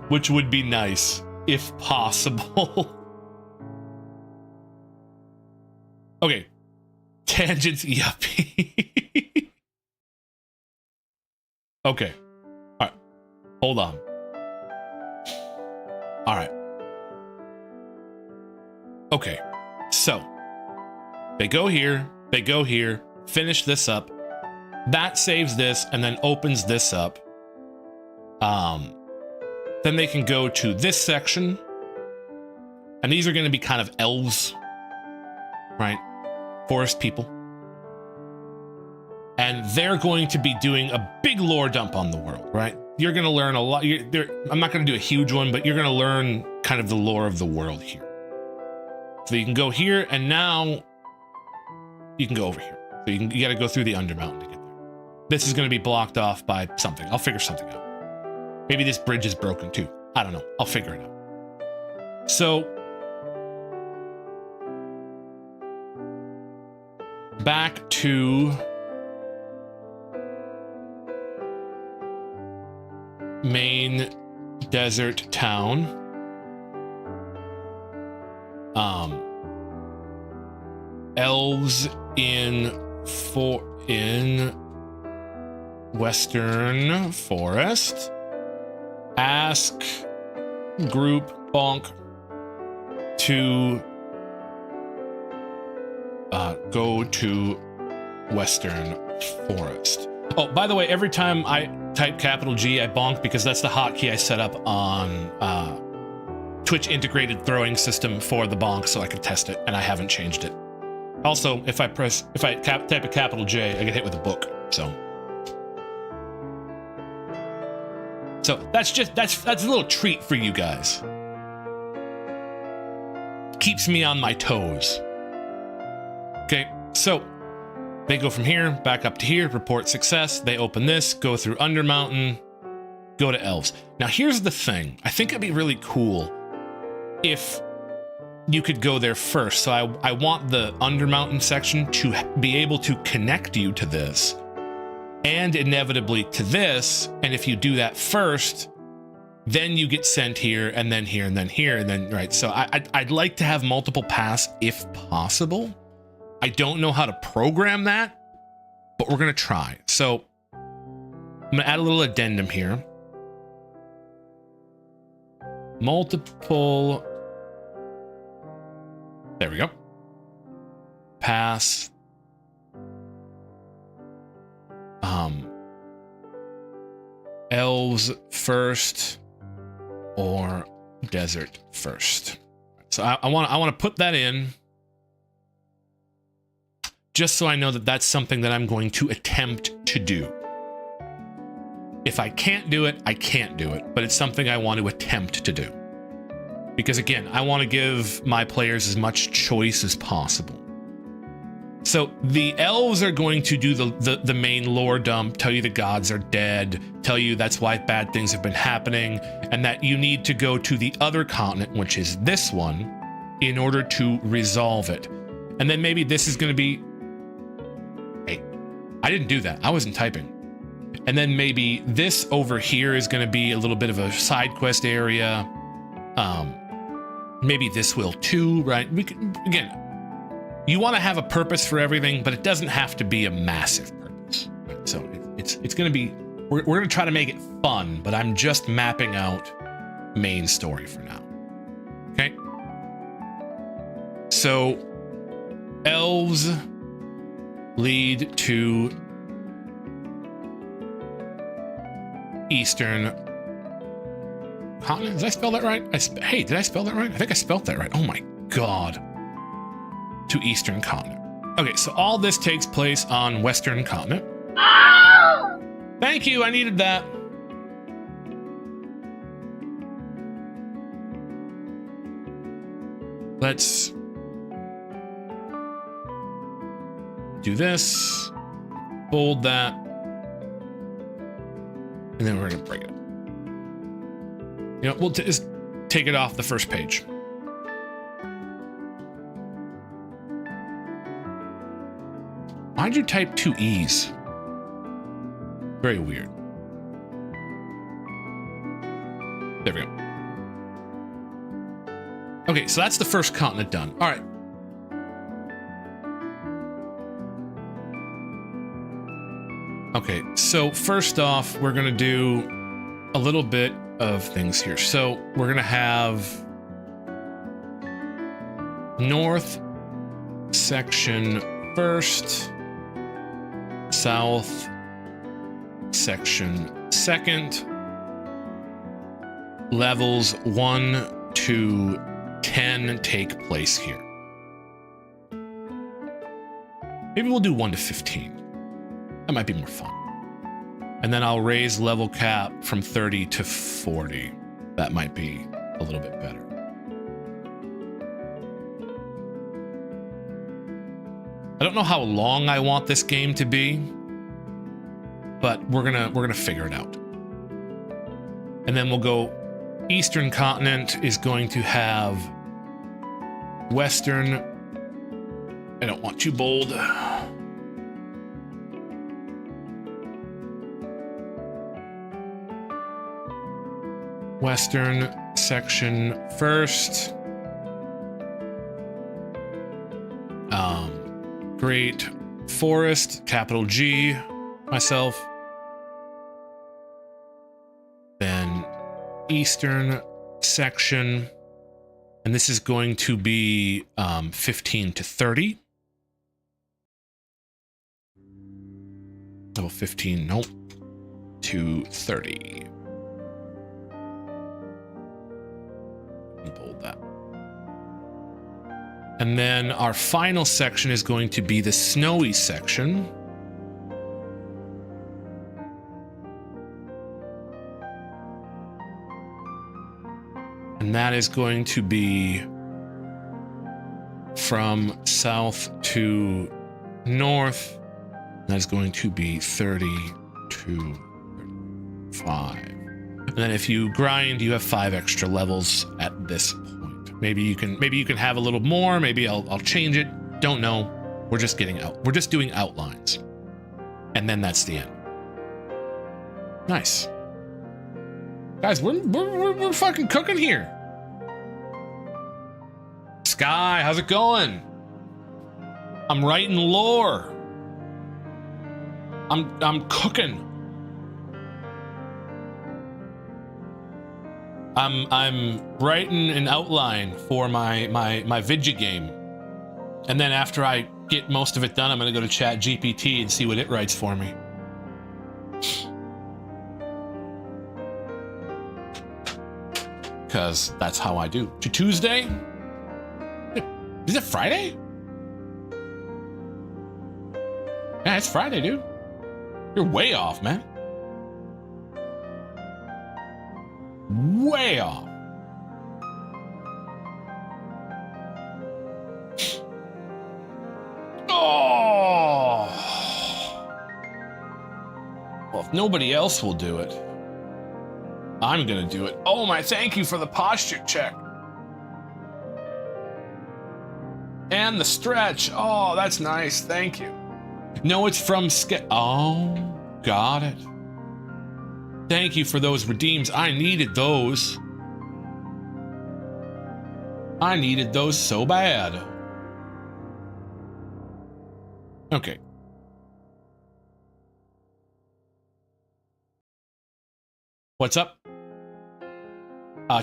which would be nice if possible. Okay, tangents, yuppie. Okay, all right, hold on. All right. Okay, so they go here, finish this up. That saves this and then opens this up. Then they can go to this section. And these are going to be kind of elves, right? Forest people. And they're going to be doing a big lore dump on the world, right? You're going to learn a lot. I'm not going to do a huge one, but you're going to learn kind of the lore of the world here. So you can go here, and now you can go over here. So you got to go through the Undermountain to get there. This is going to be blocked off by something. I'll figure something out. Maybe this bridge is broken too. I don't know. I'll figure it out. So back to main desert town. Elves in Western Forest. Ask group bonk to go to Western Forest. Oh, by the way, every time I type capital G, I bonk because that's the hotkey I set up on Twitch integrated throwing system for the bonk so I can test it, and I haven't changed it. Also, if I type a capital J, I get hit with a book. So that's a little treat for you guys. Keeps me on my toes. Okay, so they go from here back up to here, report success. They open this, go through Undermountain, go to Elves. Now here's the thing. I think it'd be really cool if you could go there first. So I want the Undermountain section to be able to connect you to this and inevitably to this. And if you do that first, then you get sent here, and then here, and then here, and then, right? So I'd like to have multiple paths if possible. I don't know how to program that, but we're gonna try. So I'm gonna add a little addendum here. Multiple, there we go. Pass. Elves first or desert first. So I want to put that in just so I know that that's something that I'm going to attempt to do. If I can't do it, I can't do it, but it's something I want to attempt to do. Because again, I want to give my players as much choice as possible. So the elves are going to do the main lore dump, tell you the gods are dead, tell you that's why bad things have been happening, and that you need to go to the other continent, which is this one, in order to resolve it. And then maybe this is going to be... Hey, I didn't do that. I wasn't typing. And then maybe this over here is going to be a little bit of a side quest area. Maybe this will too, right? We can, again, you want to have a purpose for everything, but it doesn't have to be a massive purpose. Right? So it's going to be, we're going to try to make it fun, but I'm just mapping out main story for now. Okay. So elves lead to Eastern continent. Did I spell that right? Hey, did I spell that right? I think I spelled that right. Oh my God. To Eastern continent. Okay, so all this takes place on Western continent. Oh! Thank you, I needed that. Let's do this, bold that, and then we're gonna break it. You know, we'll just take it off the first page. Why'd you type 2 E's? Very weird. There we go. Okay, so that's the first continent done. All right. Okay, so first off, we're gonna do a little bit of things here. So we're gonna have north section first, south section second, levels 1 to 10 take place here. Maybe we'll do 1 to 15. That might be more fun. And then I'll raise level cap from 30 to 40. That might be a little bit better. I don't know how long I want this game to be, but we're gonna figure it out. And then we'll go Eastern continent is going to have Western. I don't want too bold. Western section first. Great Forest, capital G, myself. Then Eastern section, and this is going to be 15 to 30. Level 15, nope, to 30. Bold that. And then our final section is going to be the snowy section. And that is going to be from south to north. That is going to be 30 to 35. And then if you grind, you have 5 extra levels at this point. Maybe you can have a little more. Maybe I'll change it. Don't know. We're just we're just doing outlines. And then that's the end. Nice. Guys, we're fucking cooking here. Sky, how's it going? I'm writing lore. I'm cooking. I'm writing an outline for my Vidya game. And then after I get most of it done, I'm gonna go to ChatGPT and see what it writes for me. Because that's how I do. Tuesday? Is it Friday? Yeah, it's Friday, dude. You're way off, man. Way off. Oh. Well, if nobody else will do it, I'm gonna do it. Oh my, thank you for the posture check. And the stretch. Oh, that's nice. Thank you. No, it's from Oh, got it. Thank you for those redeems. I needed those. I needed those so bad. Okay. What's up?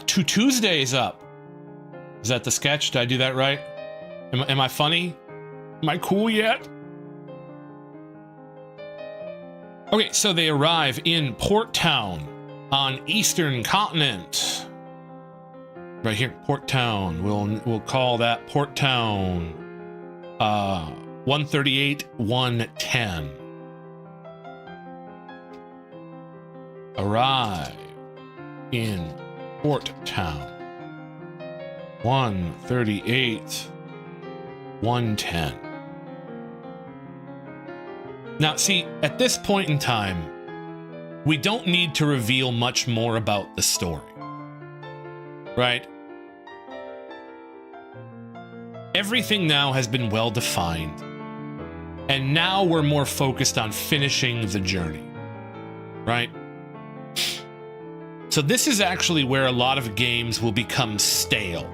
Tuesdays up. Is that the sketch? Did I do that right? Am I funny? Am I cool yet? Okay, so they arrive in Port Town on Eastern Continent. Right here, Port Town. We'll call that Port Town. 138, 110. Arrive in Port Town. 138, 110. Now, see, at this point in time, we don't need to reveal much more about the story, right? Everything now has been well defined, and now we're more focused on finishing the journey, right? So this is actually where a lot of games will become stale,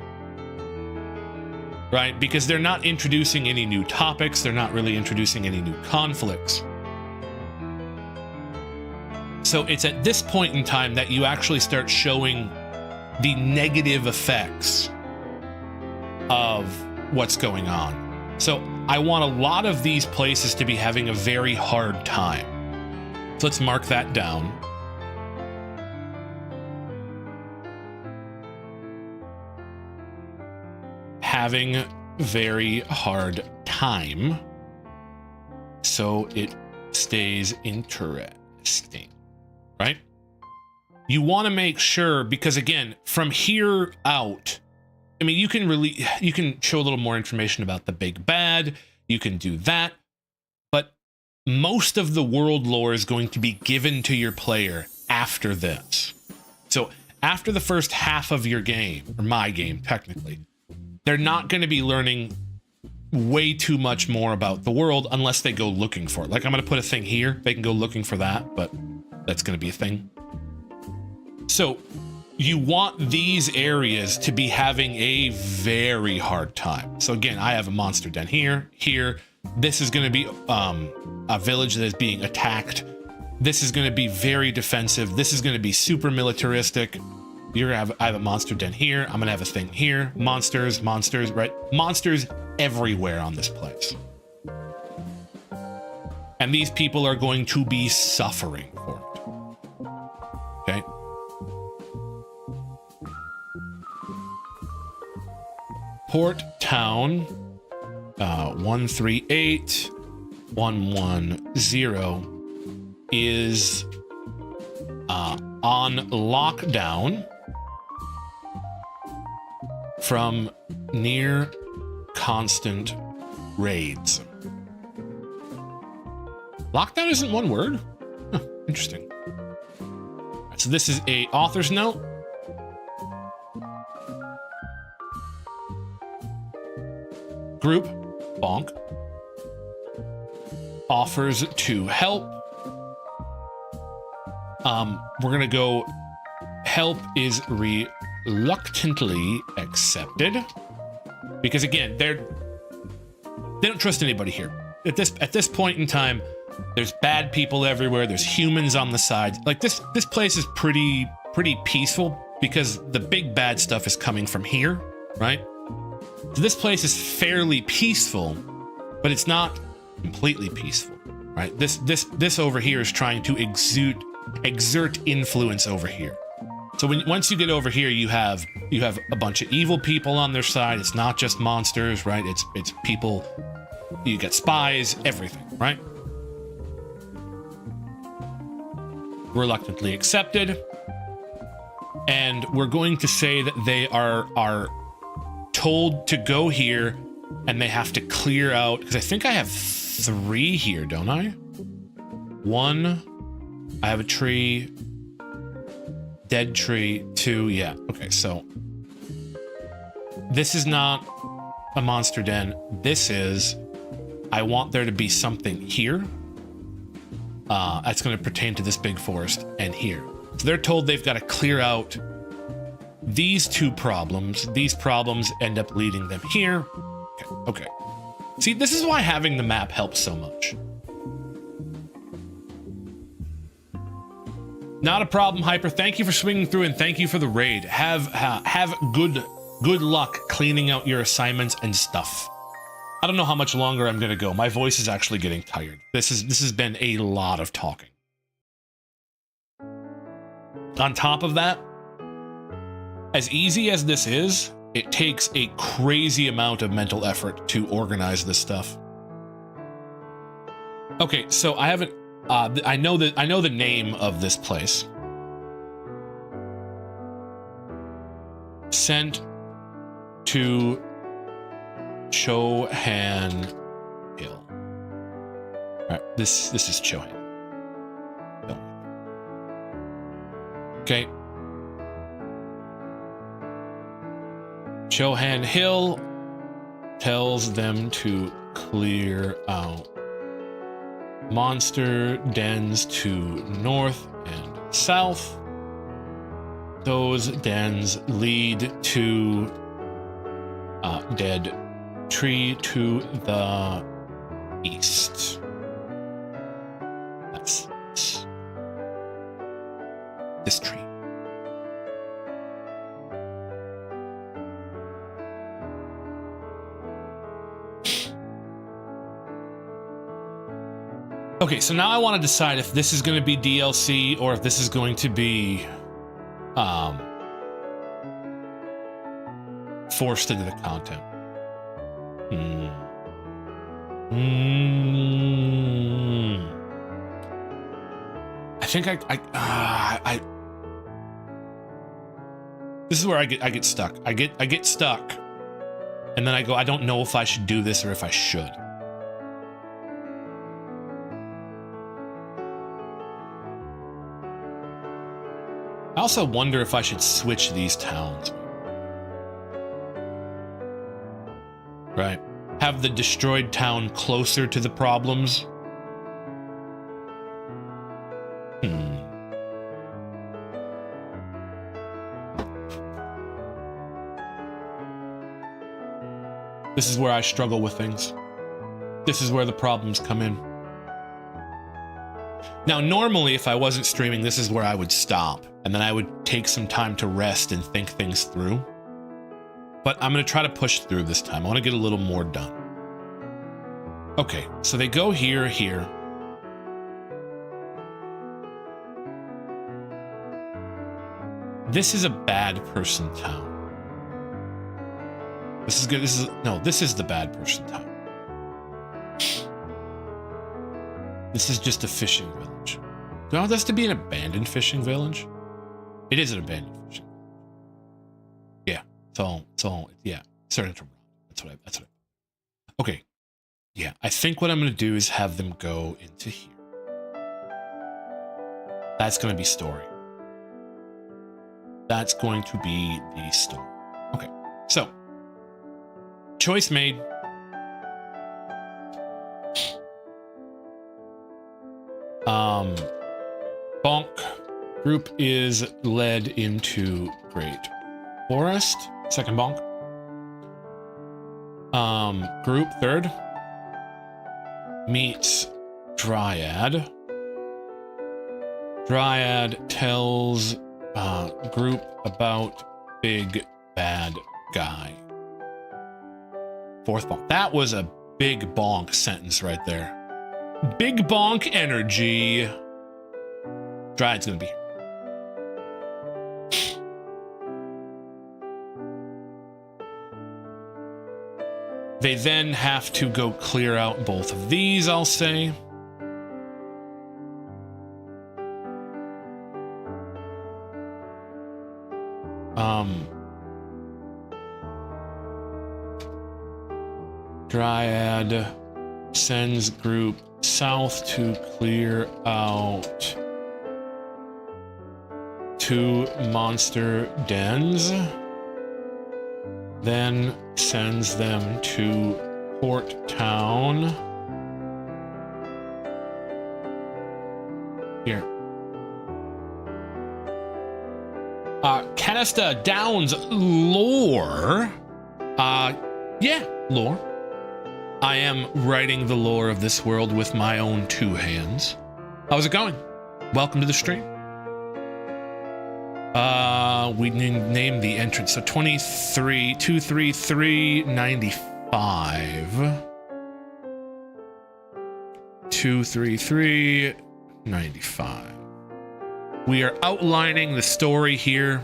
right? Because they're not introducing any new topics, they're not really introducing any new conflicts. So it's at this point in time that you actually start showing the negative effects of what's going on. So I want a lot of these places to be having a very hard time. So let's mark that down. Having very hard time, so it stays interesting, right? You want to make sure, because again, from here out, I mean, you can show a little more information about the big bad, you can do that, but most of the world lore is going to be given to your player after this. So after the first half of your game, or my game technically, they're not going to be learning way too much more about the world unless they go looking for it. Like, I'm going to put a thing here. They can go looking for that, but that's going to be a thing. So you want these areas to be having a very hard time. So again, I have a monster den here. This is going to be a village that is being attacked. This is going to be very defensive. This is going to be super militaristic. You're gonna have, I have a monster den here. I'm gonna have a thing here. Monsters, right? Monsters everywhere on this place. And these people are going to be suffering for it. Okay? Port Town, 138, 110 is on lockdown from near constant raids. Lockdown isn't one word? Huh, interesting. Right, so this is a author's note. Group, bonk, offers to help. We're gonna go help is reluctantly accepted. Because again, they don't trust anybody here. At this point in time, there's bad people everywhere. There's humans on the sides. Like this place is pretty peaceful because the big bad stuff is coming from here, right? So this place is fairly peaceful, but it's not completely peaceful, right? This over here is trying to exert influence over here. So once you get over here, you have a bunch of evil people on their side. It's not just monsters, right? It's people. You get spies, everything, right? Reluctantly accepted. And we're going to say that they are told to go here and they have to clear out, because I think I have 3 here, don't I? 1, I have a tree, dead tree, 2, yeah. Okay, so this is not a monster den. This is, I want there to be something here. That's going to pertain to this big forest and here. So they're told they've got to clear out these 2 problems. These problems end up leading them here. Okay. See, this is why having the map helps so much. Not a problem, Hyper. Thank you for swinging through and thank you for the raid. Have good luck cleaning out your assignments and stuff. I don't know how much longer I'm going to go. My voice is actually getting tired. This has been a lot of talking. On top of that, as easy as this is, it takes a crazy amount of mental effort to organize this stuff. Okay, so I haven't. I know the name of this place. Sent to Chohan Hill. All right, this is Chohan. Okay. Chohan Hill tells them to clear out monster dens to north and south. Those dens lead to dead tree to the east. That's this tree. Okay, so now I want to decide if this is going to be DLC or if this is going to be forced into the content. I think this is where I get stuck. I get stuck, and then I go, I don't know if I should do this or if I should. I also wonder if I should switch these towns. Right. Have the destroyed town closer to the problems. This is where I struggle with things. This is where the problems come in. Now, normally, if I wasn't streaming, this is where I would stop, and then I would take some time to rest and think things through. But I'm going to try to push through this time. I want to get a little more done. Okay, so they go here. This is a bad person town. This is good. This is the bad person town. This is just a fishing village. Do I want this to be an abandoned fishing village? It is an abandoned fishing village. Yeah. Yeah. Starting to run. That's what I. Okay. Yeah. I think what I'm going to do is have them go into here. That's going to be story. That's going to be the story. Okay. So, choice made. Bonk, Group is led into Great Forest. Second bonk. Group third. Meets Dryad. Dryad tells group about big bad guy. Fourth bonk. That was a big bonk sentence right there. Big bonk energy. Dryad's gonna be here. They then have to go clear out both of these, I'll say. Dryad sends group south to clear out 2 monster dens. Then sends them to Port Town. Here. Canasta Downs lore. Yeah, lore. I am writing the lore of this world with my own 2 hands. How's it going? Welcome to the stream. We named the entrance. So 23395. 23395. We are outlining the story here,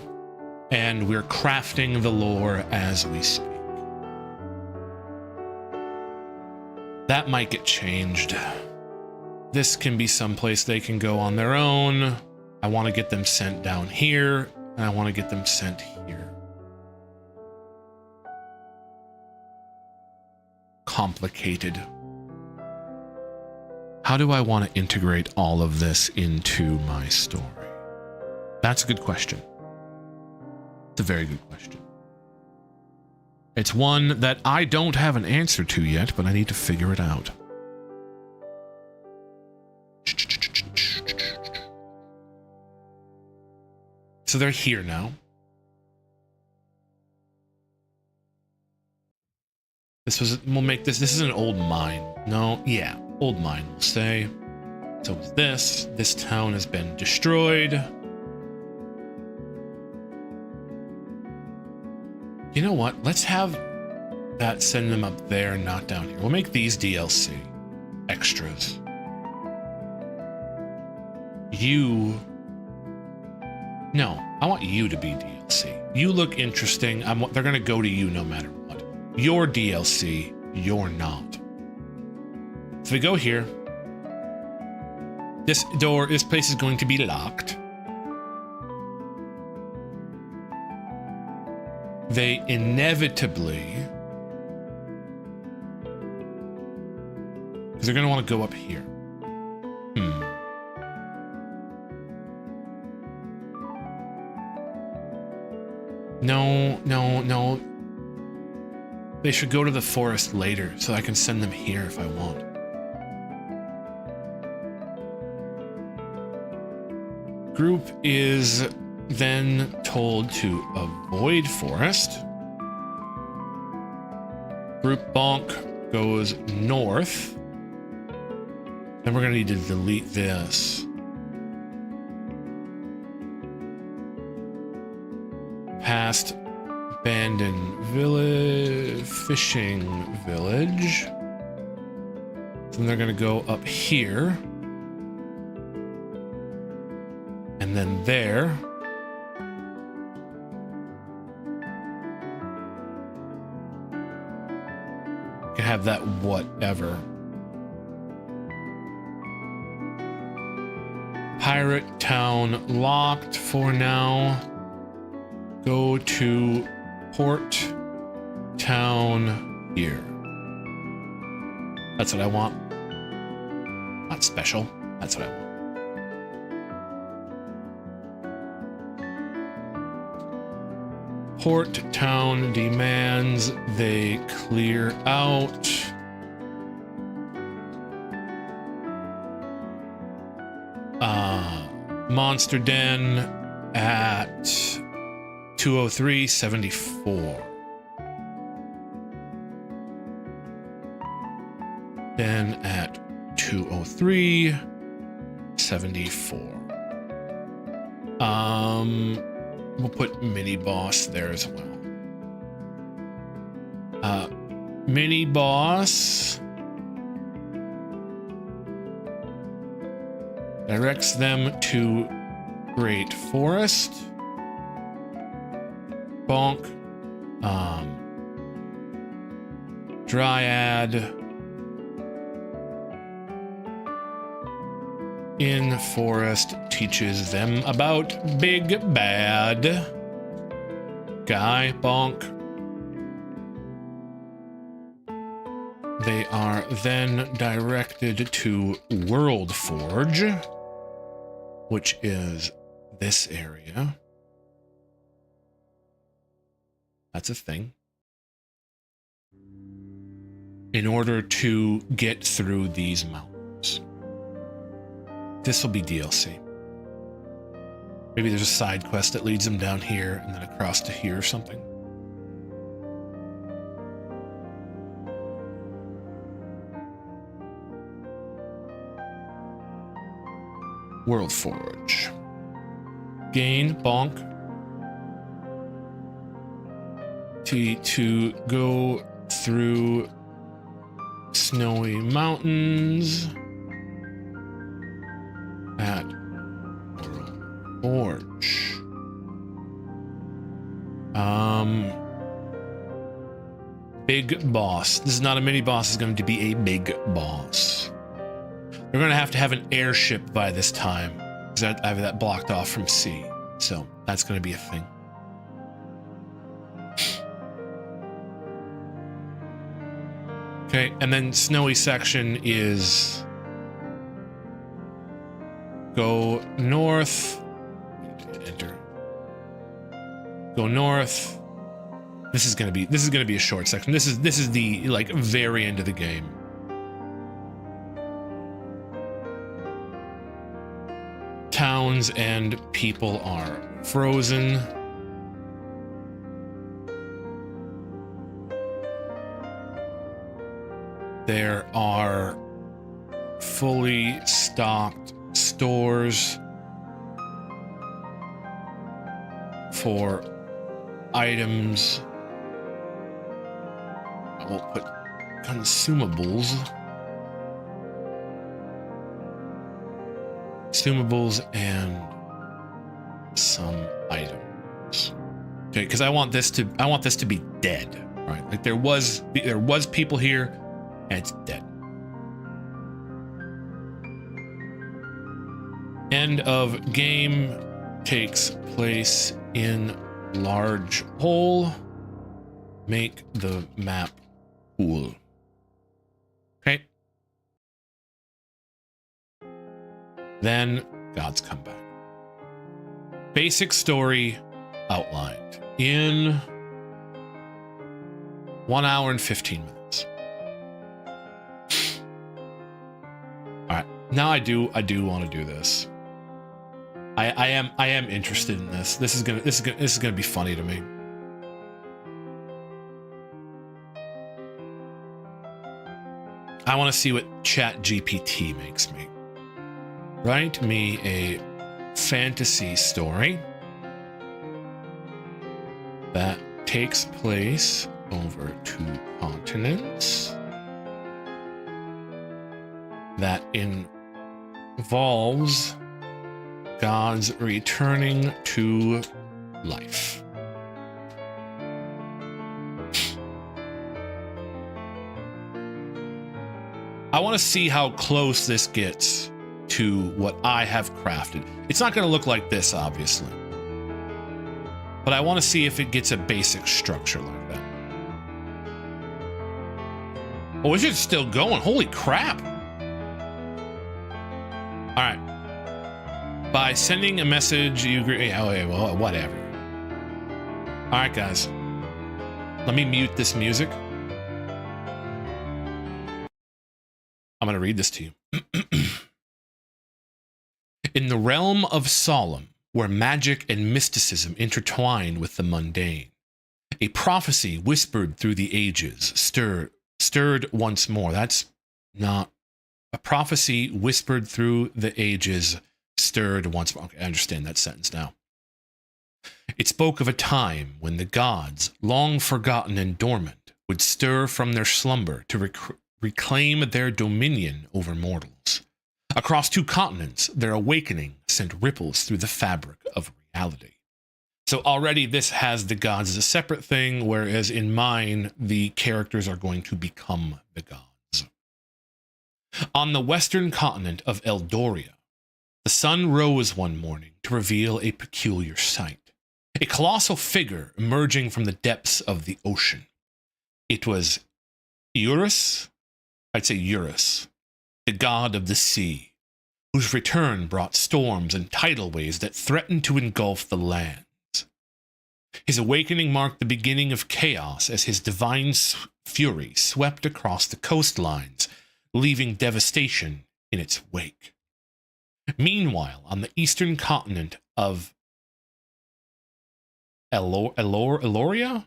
and we're crafting the lore as we speak. That might get changed. This can be someplace they can go on their own. I want to get them sent down here, and I want to get them sent here. Complicated. How do I want to integrate all of this into my story? That's a good question. It's a very good question. It's one that I don't have an answer to yet, but I need to figure it out. So they're here now. We'll make this is an old mine. No, yeah, old mine, we'll say. So is this. This town has been destroyed. You know what? Let's have that send them up there and not down here. We'll make these DLC extras. No, I want you to be DLC. You look interesting. They're gonna go to you no matter what. You're DLC, you're not. So we go here. This place is going to be locked. They inevitably, because they're going to want to go up here. No. They should go to the forest later, so I can send them here if I want. Group is then told to avoid forest. Group bonk goes north. Then we're gonna need to delete this. Past abandoned village, fishing village. Then they're gonna go up here. And then there. Can have that whatever. Pirate Town locked for now. Go to Port Town here. That's what I want. Not special. That's what I want. Port Town demands they clear out Monster Den at 203.74. Den at 203.74. We'll put mini boss there as well. Mini boss directs them to Great Forest. Bonk. Dryad. In Forest teaches them about Big Bad Guy. Bonk. They are then directed to World Forge, which is this area. That's a thing. In order to get through these mountains. This will be DLC. Maybe there's a side quest that leads them down here and then across to here or something. World Forge. Gain, bonk. To go through snowy mountains at World Forge. Big boss. This is not a mini boss, it's going to be a big boss. We're going to have an airship by this time, because I have that blocked off from sea. So that's going to be a thing. Okay, and then snowy section is go north. Enter. Go north. This is gonna be a short section. This is the like very end of the game. Towns and people are frozen. There are fully stocked stores for items. I will put consumables. Consumables and some items. Okay, because I want this to be dead, right? Like there was people here, and it's dead. End of game takes place in large hole. Make the map cool. Okay. Then Gods Come Back. Basic story outlined in 1 hour and 15 minutes. All right, now I do want to do this. I am interested in this. This is gonna be funny to me. I want to see what ChatGPT makes me. Write me a fantasy story that takes place over 2 continents, that involves gods returning to life. I want to see how close this gets to what I have crafted. It's not going to look like this, obviously, but I want to see if it gets a basic structure like that. Oh, is it still going? Holy crap. All right. By sending a message, you agree. Oh, well, whatever. All right, guys. Let me mute this music. I'm going to read this to you. In the realm of Solemn, where magic and mysticism intertwine with the mundane, a prophecy whispered through the ages stirred once more. That's not a prophecy whispered through the ages stirred once more. Okay, I understand that sentence now. It spoke of a time when the gods, long forgotten and dormant, would stir from their slumber to reclaim their dominion over mortals. Across 2 continents, their awakening sent ripples through the fabric of reality. So already this has the gods as a separate thing, whereas in mine, the characters are going to become the gods. On the western continent of Eldoria, the sun rose one morning to reveal a peculiar sight. A colossal figure emerging from the depths of the ocean. It was Eurus, the god of the sea, whose return brought storms and tidal waves that threatened to engulf the lands. His awakening marked the beginning of chaos as his divine fury swept across the coastlines, leaving devastation in its wake. Meanwhile, on the eastern continent of Aloria,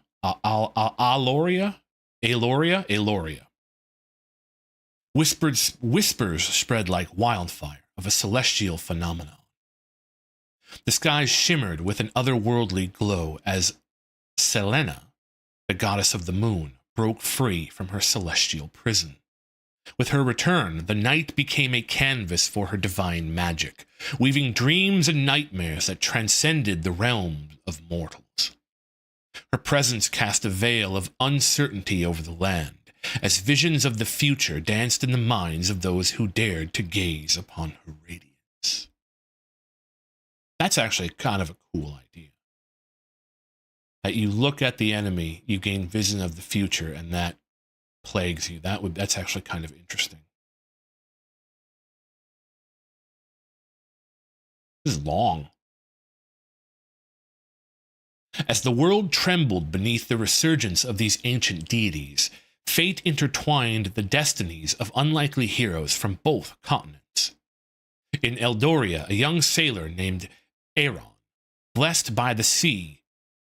whispers spread like wildfire of a celestial phenomenon. The skies shimmered with an otherworldly glow as Selena, the goddess of the moon, broke free from her celestial prison. With her return, the night became a canvas for her divine magic, weaving dreams and nightmares that transcended the realms of mortals. Her presence cast a veil of uncertainty over the land, as visions of the future danced in the minds of those who dared to gaze upon her radiance. That's actually kind of a cool idea. That you look at the enemy, you gain vision of the future, and that plagues you. That's actually kind of interesting. This is long. As the world trembled beneath the resurgence of these ancient deities, fate intertwined the destinies of unlikely heroes from both continents. In Eldoria, a young sailor named Aaron, blessed by the sea,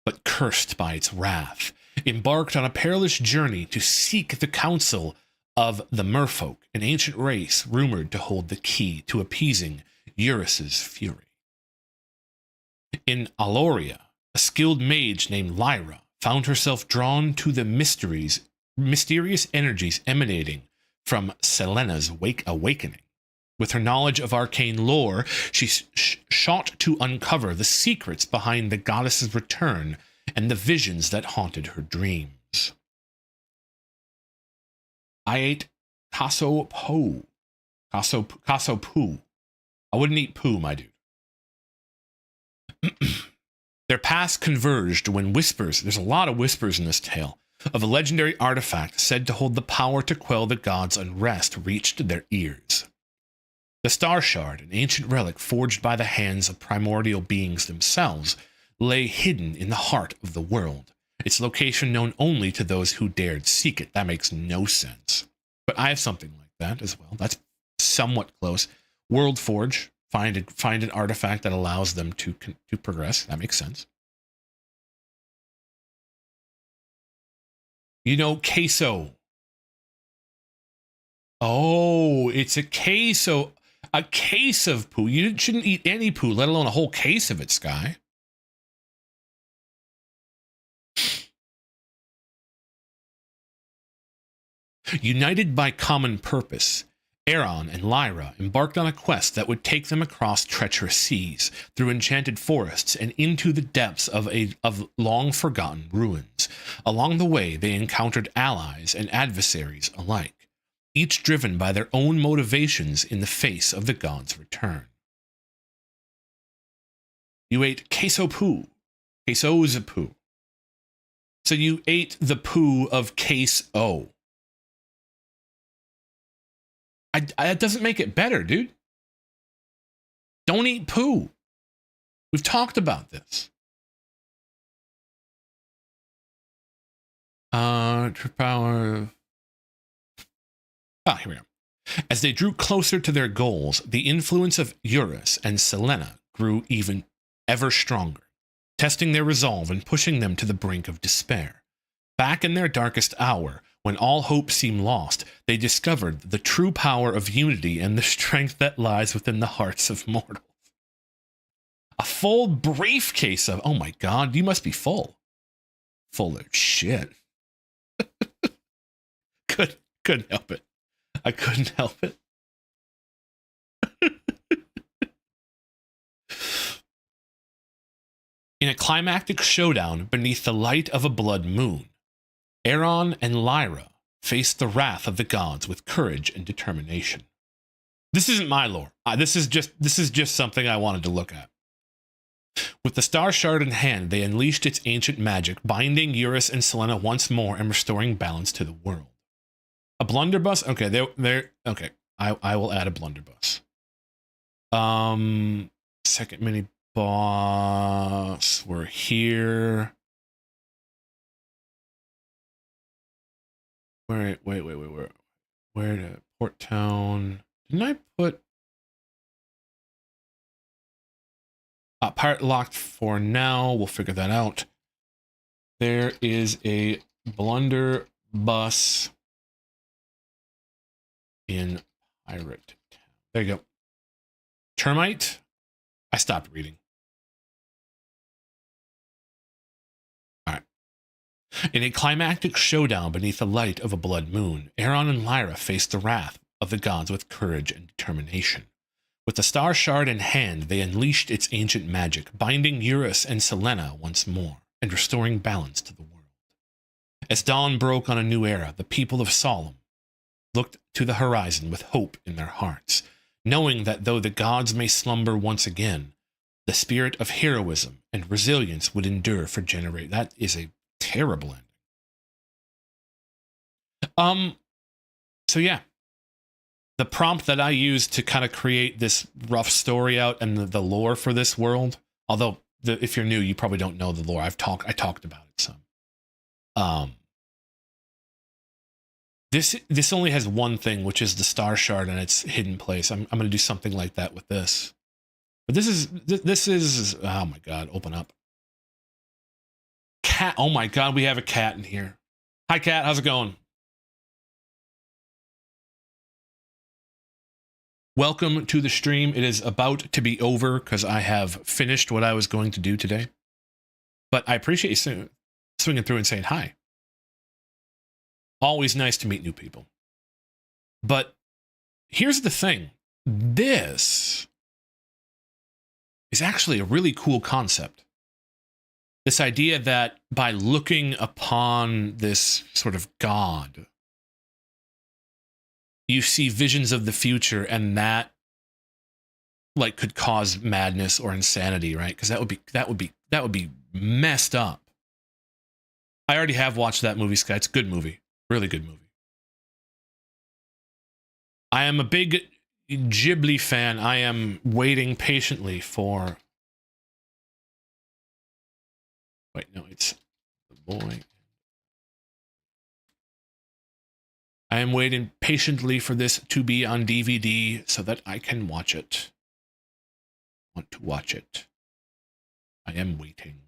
but cursed by its wrath, embarked on a perilous journey to seek the counsel of the Merfolk, an ancient race rumored to hold the key to appeasing Eurus's fury. In Aloria, a skilled mage named Lyra found herself drawn to the mysterious energies emanating from Selena's awakening. With her knowledge of arcane lore, she sought to uncover the secrets behind the goddess's return and the visions that haunted her dreams. I ate Casso Poo. I wouldn't eat poo, my dude. Their paths converged when whispers, there's a lot of whispers in this tale, of a legendary artifact said to hold the power to quell the gods' unrest reached their ears. The Star Shard, an ancient relic forged by the hands of primordial beings themselves, lay hidden in the heart of the world, its location known only to those who dared seek it. That makes no sense. But I have something like that as well. That's somewhat close. World Forge, find an artifact that allows them to progress. That makes sense. You know, queso. Oh, it's a queso. A case of poo. You shouldn't eat any poo, let alone a whole case of it, Sky. United by common purpose, Aaron and Lyra embarked on a quest that would take them across treacherous seas, through enchanted forests, and into the depths of long-forgotten ruins. Along the way, they encountered allies and adversaries alike, each driven by their own motivations in the face of the gods' return. You ate queso poo. Queso's a poo. So you ate the poo of queso. That doesn't make it better, dude. Don't eat poo. We've talked about this. True power. Ah, here we go. As they drew closer to their goals, the influence of Eurus and Selene grew even ever stronger, testing their resolve and pushing them to the brink of despair. Back in their darkest hour, when all hope seemed lost, they discovered the true power of unity and the strength that lies within the hearts of mortals. A full briefcase of, oh my god, you must be full. Full of shit. Couldn't help it. I couldn't help it. In a climactic showdown beneath the light of a blood moon, Aeron and Lyra faced the wrath of the gods with courage and determination. This isn't my lore. This is just something I wanted to look at. With the star shard in hand, they unleashed its ancient magic, binding Eurus and Selene once more and restoring balance to the world. A blunderbuss? Okay, they're okay. I will add a blunderbuss. Second mini boss. We're here. Wait. Where to Port Town? Didn't I put pirate locked for now? We'll figure that out. There is a blunderbuss in Pirate Town. There you go. Termite. I stopped reading. All right. In a climactic showdown beneath the light of a blood moon, Aeron and Lyra faced the wrath of the gods with courage and determination. With the star shard in hand, they unleashed its ancient magic, binding Eurus and Selene once more, and restoring balance to the world. As dawn broke on a new era, the people of Solemn looked to the horizon with hope in their hearts, knowing that though the gods may slumber once again, the spirit of heroism and resilience would endure for generations. That is a terrible ending. So yeah. The prompt that I used to kind of create this rough story out and the lore for this world, although if you're new, you probably don't know the lore. I talked about it some. This only has one thing, which is the star shard and its hidden place. I'm going to do something like that with this. But this is oh my god, open up. Cat, oh my god, we have a cat in here. Hi cat, how's it going? Welcome to the stream. It is about to be over because I have finished what I was going to do today. But I appreciate you swinging through and saying hi. Always nice to meet new people. But here's the thing. This is actually a really cool concept. This idea that by looking upon this sort of god, you see visions of the future, and that like could cause madness or insanity, right? Because that would be messed up. I already have watched that movie, Sky. It's a good movie. Really good movie. I am a big Ghibli fan. I am waiting patiently for... Wait, no, it's the boy. I am waiting patiently for this to be on DVD so that I can watch it. I want to watch it. I am waiting.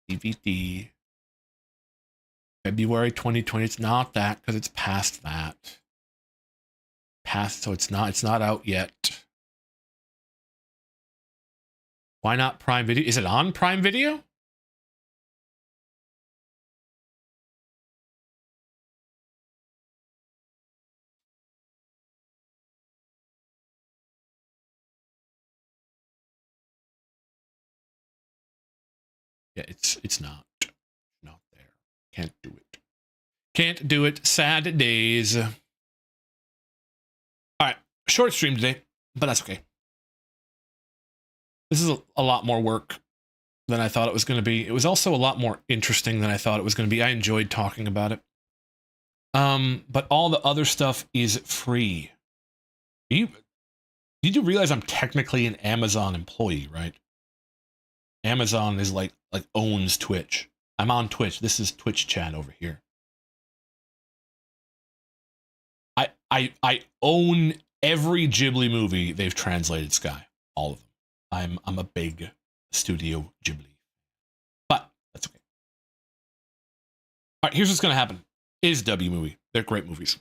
DVD. February 2020. It's not that because it's past that. Past, so it's not out yet. Why not Prime Video? Is it on Prime Video? Yeah, it's not there. Can't do it. Can't do it. Sad days. All right, short stream today, but that's okay. This is a lot more work than I thought it was going to be. It was also a lot more interesting than I thought it was going to be. I enjoyed talking about it. But all the other stuff is free. Did you realize I'm technically an Amazon employee, right? Amazon is like owns Twitch. I'm on Twitch. This is Twitch chat over here. I own every Ghibli movie they've translated, Sky. All of them. I'm a big Studio Ghibli. But that's okay. All right, here's what's gonna happen. Is W movie. They're great movies.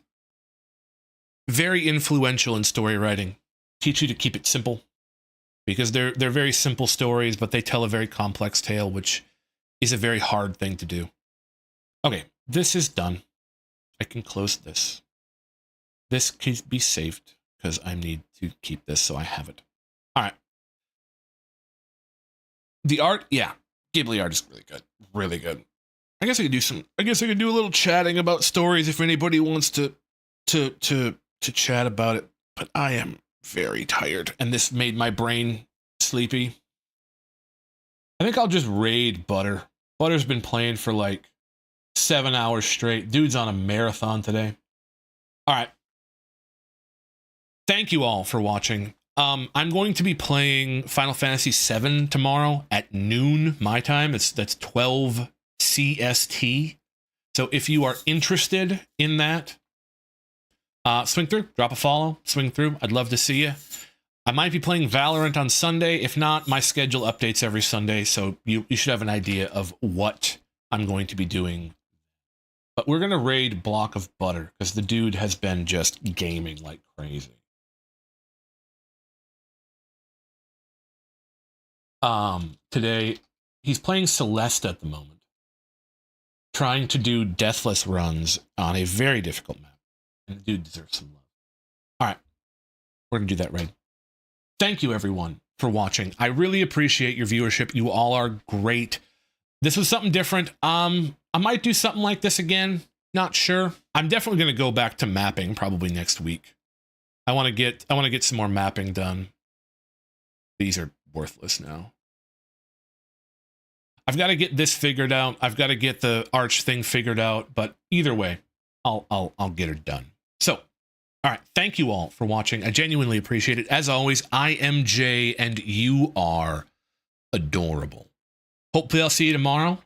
Very influential in story writing. Teach you to keep it simple. Because they're very simple stories, but they tell a very complex tale, which is a very hard thing to do. Okay, this is done. I can close this. This can be saved because I need to keep this so I have it. All right. The art, yeah, Ghibli art is really good. Really good. I guess I could do a little chatting about stories if anybody wants to chat about it, but I am very tired and this made my brain sleepy. I think I'll just raid Butter. Butter's been playing for like 7 hours straight. Dude's on a marathon today. All right. Thank you all for watching. I'm going to be playing Final Fantasy VII tomorrow at noon my time. That's 12 CST. So if you are interested in that, swing through, drop a follow, swing through. I'd love to see you. I might be playing Valorant on Sunday. If not, my schedule updates every Sunday, so you should have an idea of what I'm going to be doing. But we're going to raid Block of Butter, because the dude has been just gaming like crazy. Today, he's playing Celeste at the moment, trying to do deathless runs on a very difficult map. And the dude deserves some love. All right, we're going to do that raid. Thank you, everyone, for watching. I really appreciate your viewership. You all are great. This was something different. I might do something like this again. Not sure. I'm definitely going to go back to mapping probably next week. I want to get some more mapping done. These are worthless now. I've got to get this figured out. I've got to get the arch thing figured out, but either way, I'll get it done. So, all right, thank you all for watching. I genuinely appreciate it. As always, I am Jay, and you are adorable. Hopefully I'll see you tomorrow.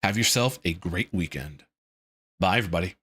Have yourself a great weekend. Bye, everybody.